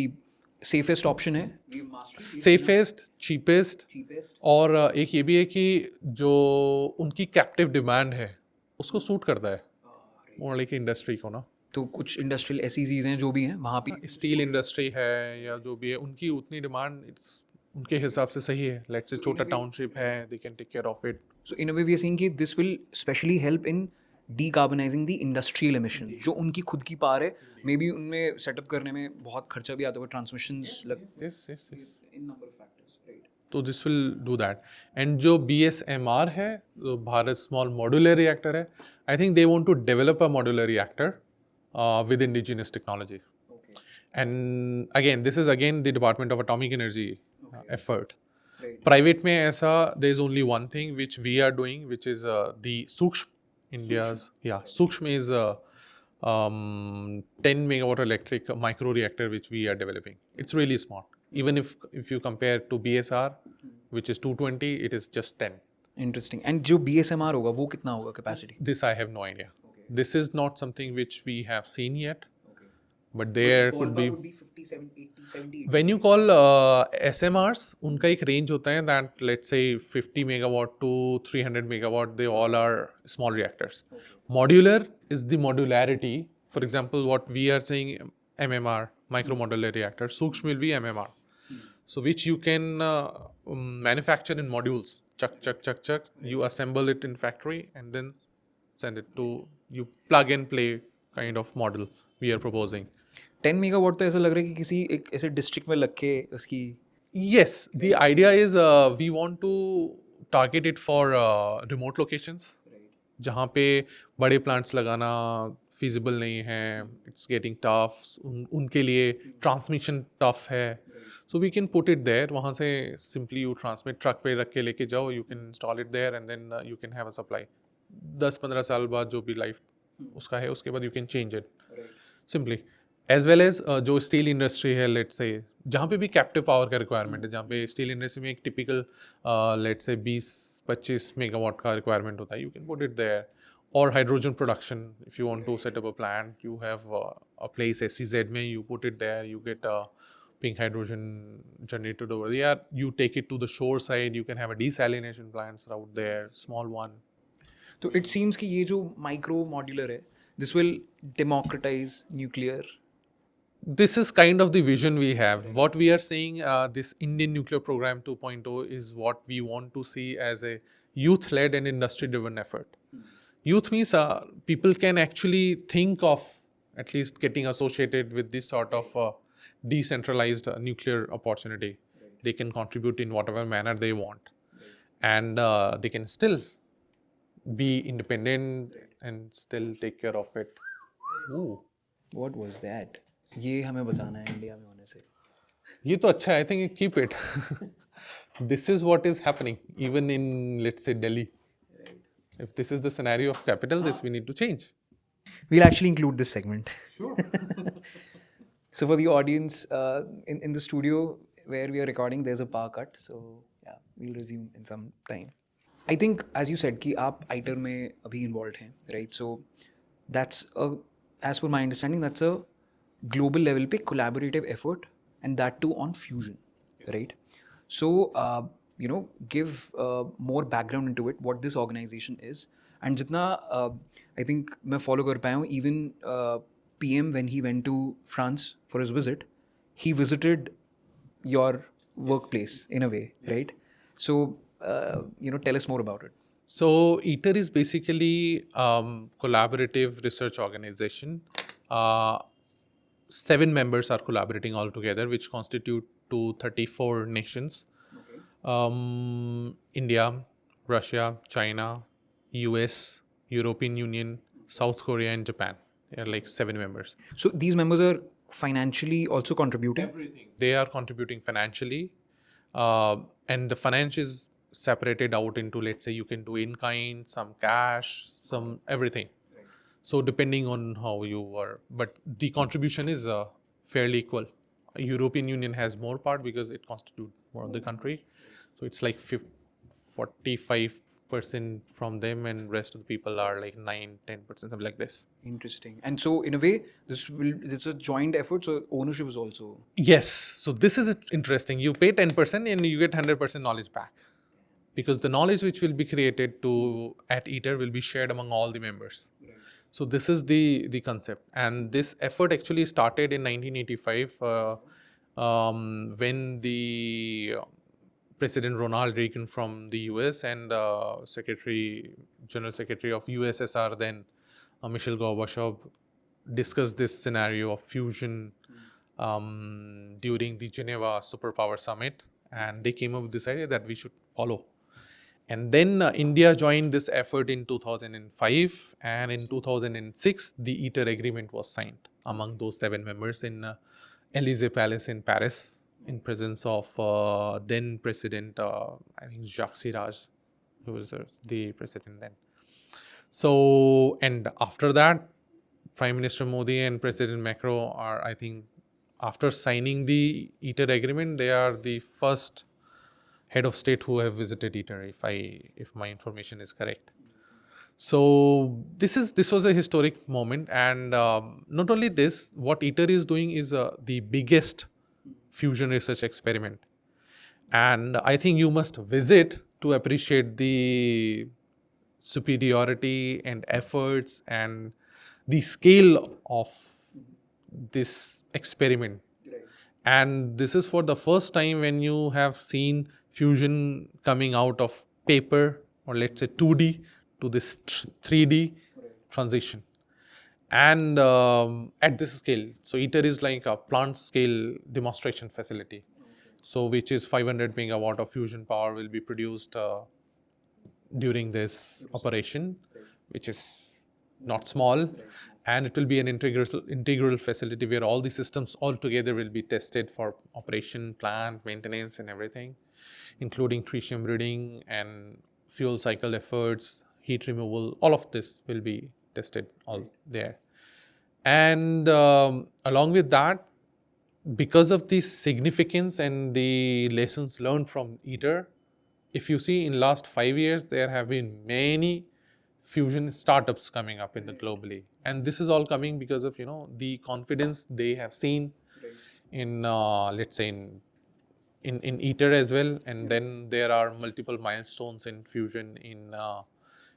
safest option है. We master safest, cheapest, cheapest. और एक ये भी है कि जो उनकी कैप्टिव डिमांड है उसको सूट करता है और लाइक इंडस्ट्री को ना. तो कुछ इंडस्ट्रियल ऐसी चीज़ें हैं जो भी हैं वहाँ पे. स्टील इंडस्ट्री है या जो भी है, उनकी उतनी डिमांड उनके हिसाब से सही है. लेट्स से छोटा टाउनशिप है, they can take care of it. So in a way we are saying कि this will specially help in decarbonizing the industrial emission. जो उनकी खुद की पार है, मे बी उनमें सेटअप करने में बहुत खर्चा भी आता होगा, ट्रांसमिशंस लग. Yes yes yes. In number of factors, right. तो this will do that. And जो BSMR है, जो भारत स्मॉल मॉड्यूलर रिएक्टर है, I think they want to develop a modular reactor with indigenous technology. Okay. And again, this is again the Department of Atomic Energy effort. Right. Private में ऐसा, there is only one thing which we are doing, which is the Sukshma, India's, yeah, Sukshma is a 10 megawatt electric micro reactor which we are developing. It's really smart. Even if you compare to BSR, which is 220, it is just 10. Interesting. And जो BSMR होगा वो कितना होगा capacity? This I have no idea. Okay. This is not something which we have seen yet, okay. but there could be. would be 50 70 80 70. When you call SMRs, उनका एक range होता है that let's say 50 megawatt to 300 megawatt, they all are small reactors. Modular is the modularity. For example, what we are saying MMR, micro modular reactor, Sukshma will be MMR. So which you can manufacture in modules. Chuck. You assemble it in factory and then send it to, you plug and play kind of model we are proposing. 10 megawatt तो ऐसा लग रहा है कि किसी एक ऐसे district में लग के उसकी. Yes, the idea is we want to target it for remote locations. जहाँ पे बड़े प्लांट्स लगाना feasible नहीं है, it's getting tough, उनके लिए transmission tough है. So we can put it there. वहाँ से simply you transmit, truck पे रख के लेके जाओ, you can install it there and then you can have a supply. 10-15 साल बाद जो भी life उसका है, उसके बाद you can change it. Simply. As well as जो स्टील इंडस्ट्री है, लेट्स से जहाँ पे भी कैप्टिव पावर का रिक्वायरमेंट है, जहाँ पे स्टील इंडस्ट्री में एक टिपिकल लेट्स से 20-25 मेगावाट का रिक्वायरमेंट होता है, you can put it there. और hydrogen production, if you want to set up a plant, you have a place SEZ में, you put it there, you get pink hydrogen generated over there, you take it to the shore side, you can have a desalination plants out there, small one. तो it seems कि ये जो micro modular है, this will democratise nuclear. This is kind of the vision we have. What we are saying, this Indian Nuclear Program 2.0 is what we want to see as a youth-led and industry-driven effort. Youth means people can actually think of at least getting associated with this sort of decentralized nuclear opportunity. They can contribute in whatever manner they want. And they can still be independent and still take care of it. Ooh. What was that? ये हमें बताना है India में होने से. ये तो अच्छा है. I think keep it. This is what is happening even in, let's say, Delhi. If this is the scenario of capital, this we need to change. We'll actually include this segment. Sure. So for the audience in the studio where we are recording, there's a power cut. So yeah, we'll resume in some time. I think, as you said, कि आप ITER में अभी involved हैं, right? So that's as per my understanding, that's a global level पे collaborative effort, and that too on fusion, right? So give more background into it, what this organization is, and जितना I think मैं follow कर पाया हूँ, even PM when he went to France for his visit, he visited your workplace in a way, right? So tell us more about it. So ITER is basically collaborative research organization. 7 members are collaborating all together, which constitute to 34 nations. India, Russia, China, US, European Union, South Korea, and Japan. They are like 7 members. So these members are financially also contributing. Everything. They are contributing financially, and the finance is separated out into, let's say, you can do in kind, some cash, some everything. So depending on how you are, but the contribution is fairly equal. European Union has more part because it constitutes more of the country, so it's like 45% from them, and rest of the people are like 9-10%, something like this. Interesting. And so in a way, it's a joint effort. So ownership is also. Yes. So this is interesting. You pay 10% and you get 100% knowledge back, because the knowledge which will be created at ITER will be shared among all the members. So this is the concept, and this effort actually started in 1985 when the President Ronald Reagan from the US and General Secretary of USSR then Mikhail Gorbachev discussed this scenario of fusion during the Geneva Superpower Summit, and they came up with this idea that we should follow. And then India joined this effort in 2005, and in 2006 the ITER agreement was signed among those 7 members in Élysée Palace in Paris, in presence of then President, I think Jacques Chirac, who was the president then. So, and after that, Prime Minister Modi and President Macron are, I think, after signing the ITER agreement, they are the first head of state who have visited ITER, if my information is correct. So this was a historic moment, and not only this, what ITER is doing is the biggest fusion research experiment, and I think you must visit to appreciate the superiority and efforts and the scale of this experiment. And this is for the first time when you have seen fusion coming out of paper, or let's say 2D, to this 3D transition, and at this scale. So ITER is like a plant scale demonstration facility, so which is 500 megawatt of fusion power will be produced during this operation, which is not small, and it will be an integral facility where all the systems all together will be tested for operation, plant, maintenance, and everything, including tritium reading and fuel cycle efforts, heat removal. All of this will be tested all there. And along with that, because of the significance and the lessons learned from ITER, if you see in last 5 years, there have been many fusion startups coming up in the globally, and this is all coming because of the confidence they have seen in let's say in ITER as well. And then there are multiple milestones in fusion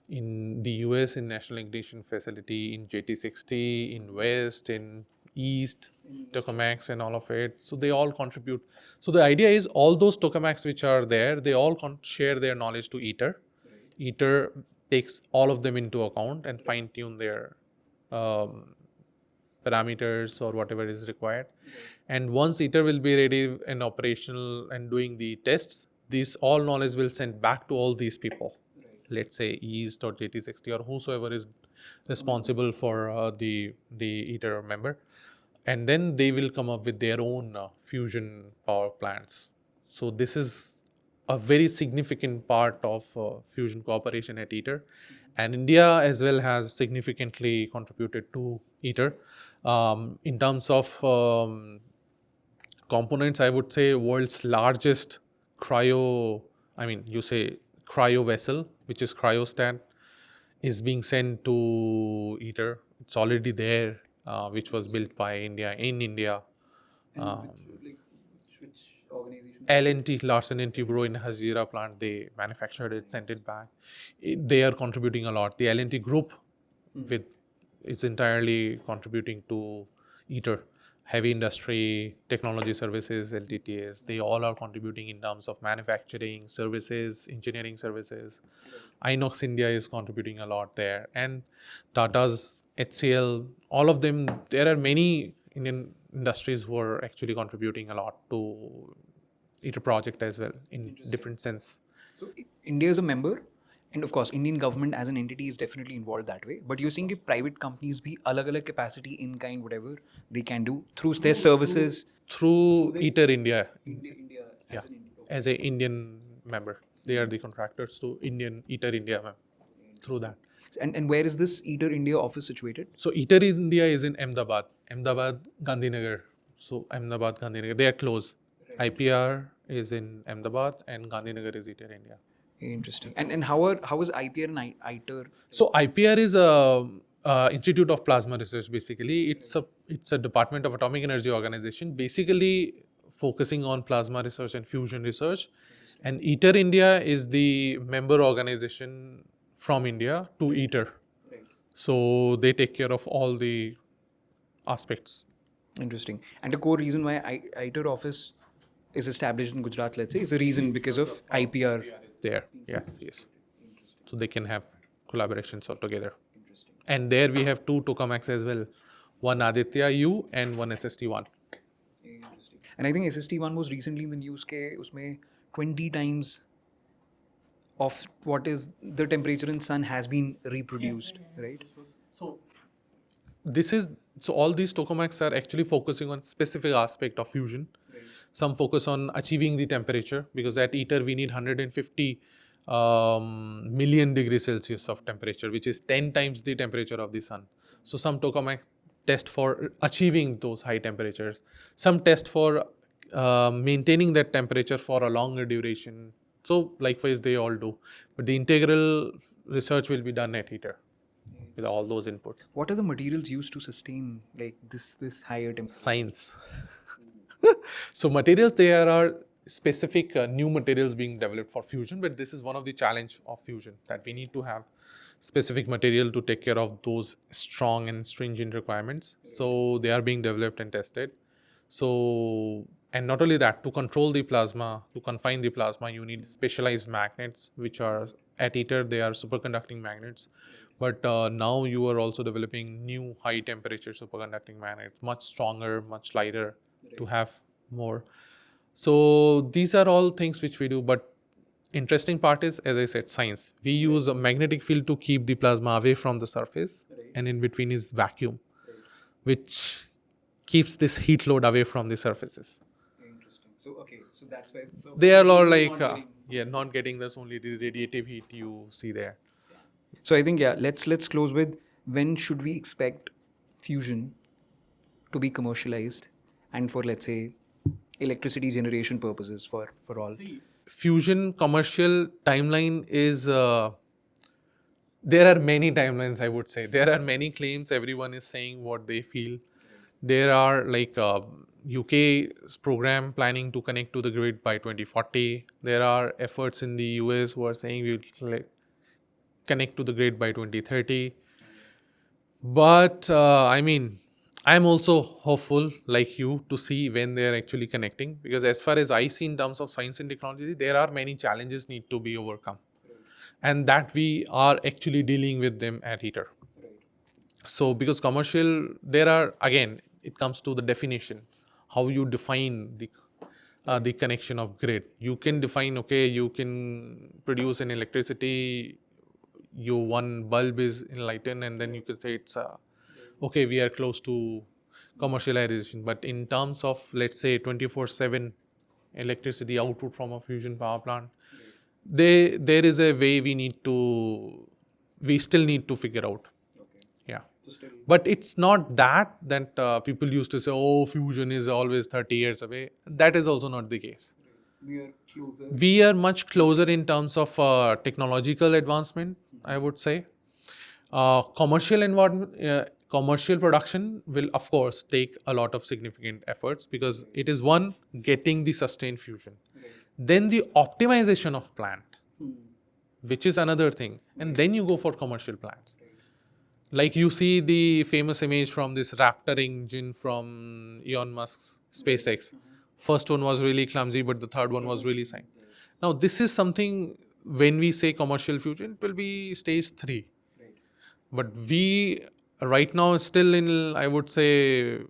in the US, in National Ignition Facility, in JT60, in West, in East, tokamaks and all of it. So they all contribute. So the idea is all those tokamaks which are there, they all share their knowledge to ITER. ITER takes all of them into account and fine tune their parameters or whatever is required. And once ITER will be ready and operational and doing the tests, this all knowledge will send back to all these people. Let's say East or JT60 or whosoever is responsible for the ITER member, and then they will come up with their own fusion power plants. So this is a very significant part of fusion cooperation at ITER, and India as well has significantly contributed to ITER in terms of components. I would say world's largest cryo vessel, which is cryostat, is being sent to ITER. It's already there, which was built by India in India. Which organization? L&T, Larsen & Toubro in Hazira plant, they manufactured it, sent it back. They are contributing a lot. The L&T group it's entirely contributing to ITER. Heavy industry, technology services, LTTS, they all are contributing in terms of manufacturing, services, engineering services. Inox India is contributing a lot there, and Tata's, HCL, all of them. There are many Indian industries who are actually contributing a lot to ITER project as well in different sense. So India is a member, and of course, Indian government as an entity is definitely involved that way. But you're seeing कि private companies भी अलग-अलग capacity in kind whatever they can do through their services. Through ITER India, India yeah, as a Indian member, they are the contractors to Indian ITER India through that. And where is this ITER India office situated? So ITER India is in Ahmedabad, Gandhinagar. So Ahmedabad, Gandhinagar, they are close. IPR is in Ahmedabad and Gandhinagar is ITER India. Interesting. And how is IPR and ITER? So IPR is a Institute of Plasma Research. Basically, it's a Department of Atomic Energy organization, basically focusing on plasma research and fusion research. And ITER India is the member organization from India to ITER. So they take care of all the aspects. Interesting. And the core reason why ITER office is established in Gujarat, let's say, is a reason because of IPR. There, yes. So they can have collaborations all together. And there we have two tokamaks as well, one Aditya U and one SST1. And I think SST1 was recently in the news ke usme 20 times of what is the temperature in sun has been reproduced, right? So all these tokamaks are actually focusing on specific aspect of fusion. Some focus on achieving the temperature, because at ITER we need 150 million degrees Celsius of temperature, which is 10 times the temperature of the sun. So some tokamak test for achieving those high temperatures. Some test for maintaining that temperature for a longer duration. So likewise they all do. But the integral research will be done at ITER with all those inputs. What are the materials used to sustain like this higher temperature? Science. So materials, there are specific new materials being developed for fusion, but this is one of the challenge of fusion, that we need to have specific material to take care of those strong and stringent requirements. So they are being developed and tested. So, and not only that, to control the plasma, to confine the plasma, you need specialized magnets, which are at ITER, they are superconducting magnets. But now you are also developing new high temperature superconducting magnets, much stronger, much lighter, to have more. So these are all things which we do, but interesting part is, as I said, science. We use a magnetic field to keep the plasma away from the surface, and in between is vacuum, which keeps this heat load away from the surfaces. Interesting. So that's why They are all like not getting this, only the radiative heat you see there. So I think let's close with, when should we expect fusion to be commercialized and for, let's say, electricity generation purposes for all? Fusion commercial timeline is there are many timelines, I would say. There are many claims, everyone is saying what they feel. There are like UK's program planning to connect to the grid by 2040. There are efforts in the US who are saying we will connect to the grid by 2030. But I mean, I'm also hopeful, like you, to see when they are actually connecting, because as far as I see in terms of science and technology, there are many challenges need to be overcome, and that we are actually dealing with them at ITER. So because commercial, there are, again, it comes to the definition, how you define the connection of grid. You can define, okay, you can produce an electricity, your one bulb is enlightened, and then you can say it's okay, we are close to commercialization. But in terms of, let's say, 24/7 electricity output from a fusion power plant, there is a way we still need to figure out. Yeah. But it's not that people used to say, oh, fusion is always 30 years away. That is also not the case. we are closer. We are much closer in terms of technological advancement, I would say. Commercial production will, of course, take a lot of significant efforts, because it is one, getting the sustained fusion. Then the optimization of plant, which is another thing. And then you go for commercial plants. Like you see the famous image from this Raptor engine from Elon Musk's SpaceX. First one was really clumsy, but the third one was really fine. Now, this is something, when we say commercial fusion, it will be stage 3. But we right now still in, I would say,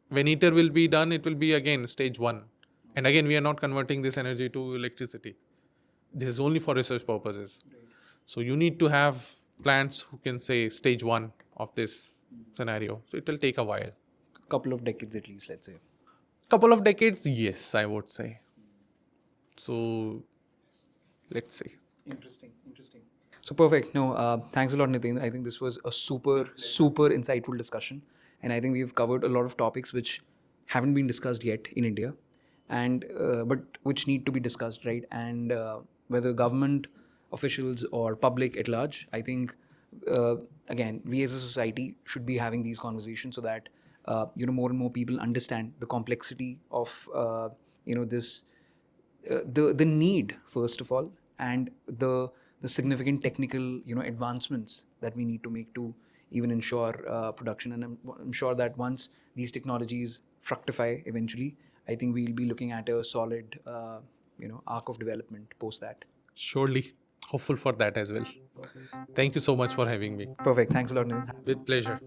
When ITER will be done, it will be again stage 1. And again, we are not converting this energy to electricity. This is only for research purposes. So you need to have plants who can say stage 1 of this scenario. So it will take a while. Couple of decades at least, let's say. Couple of decades, yes, I would say. So let's see. Interesting. So perfect. No, thanks a lot, Nitin. I think this was a super insightful discussion, and I think we've covered a lot of topics which haven't been discussed yet in India, and but which need to be discussed, right? And whether government officials or public at large, I think again we as a society should be having these conversations so that more and more people understand the complexity of this the need first of all, and the significant technical advancements that we need to make to even ensure production. And I'm sure that once these technologies fructify eventually, I think we'll be looking at a solid arc of development post that. Surely. Hopeful for that as well. Thank you so much for having me. Perfect. Thanks a lot, Nitin. With pleasure.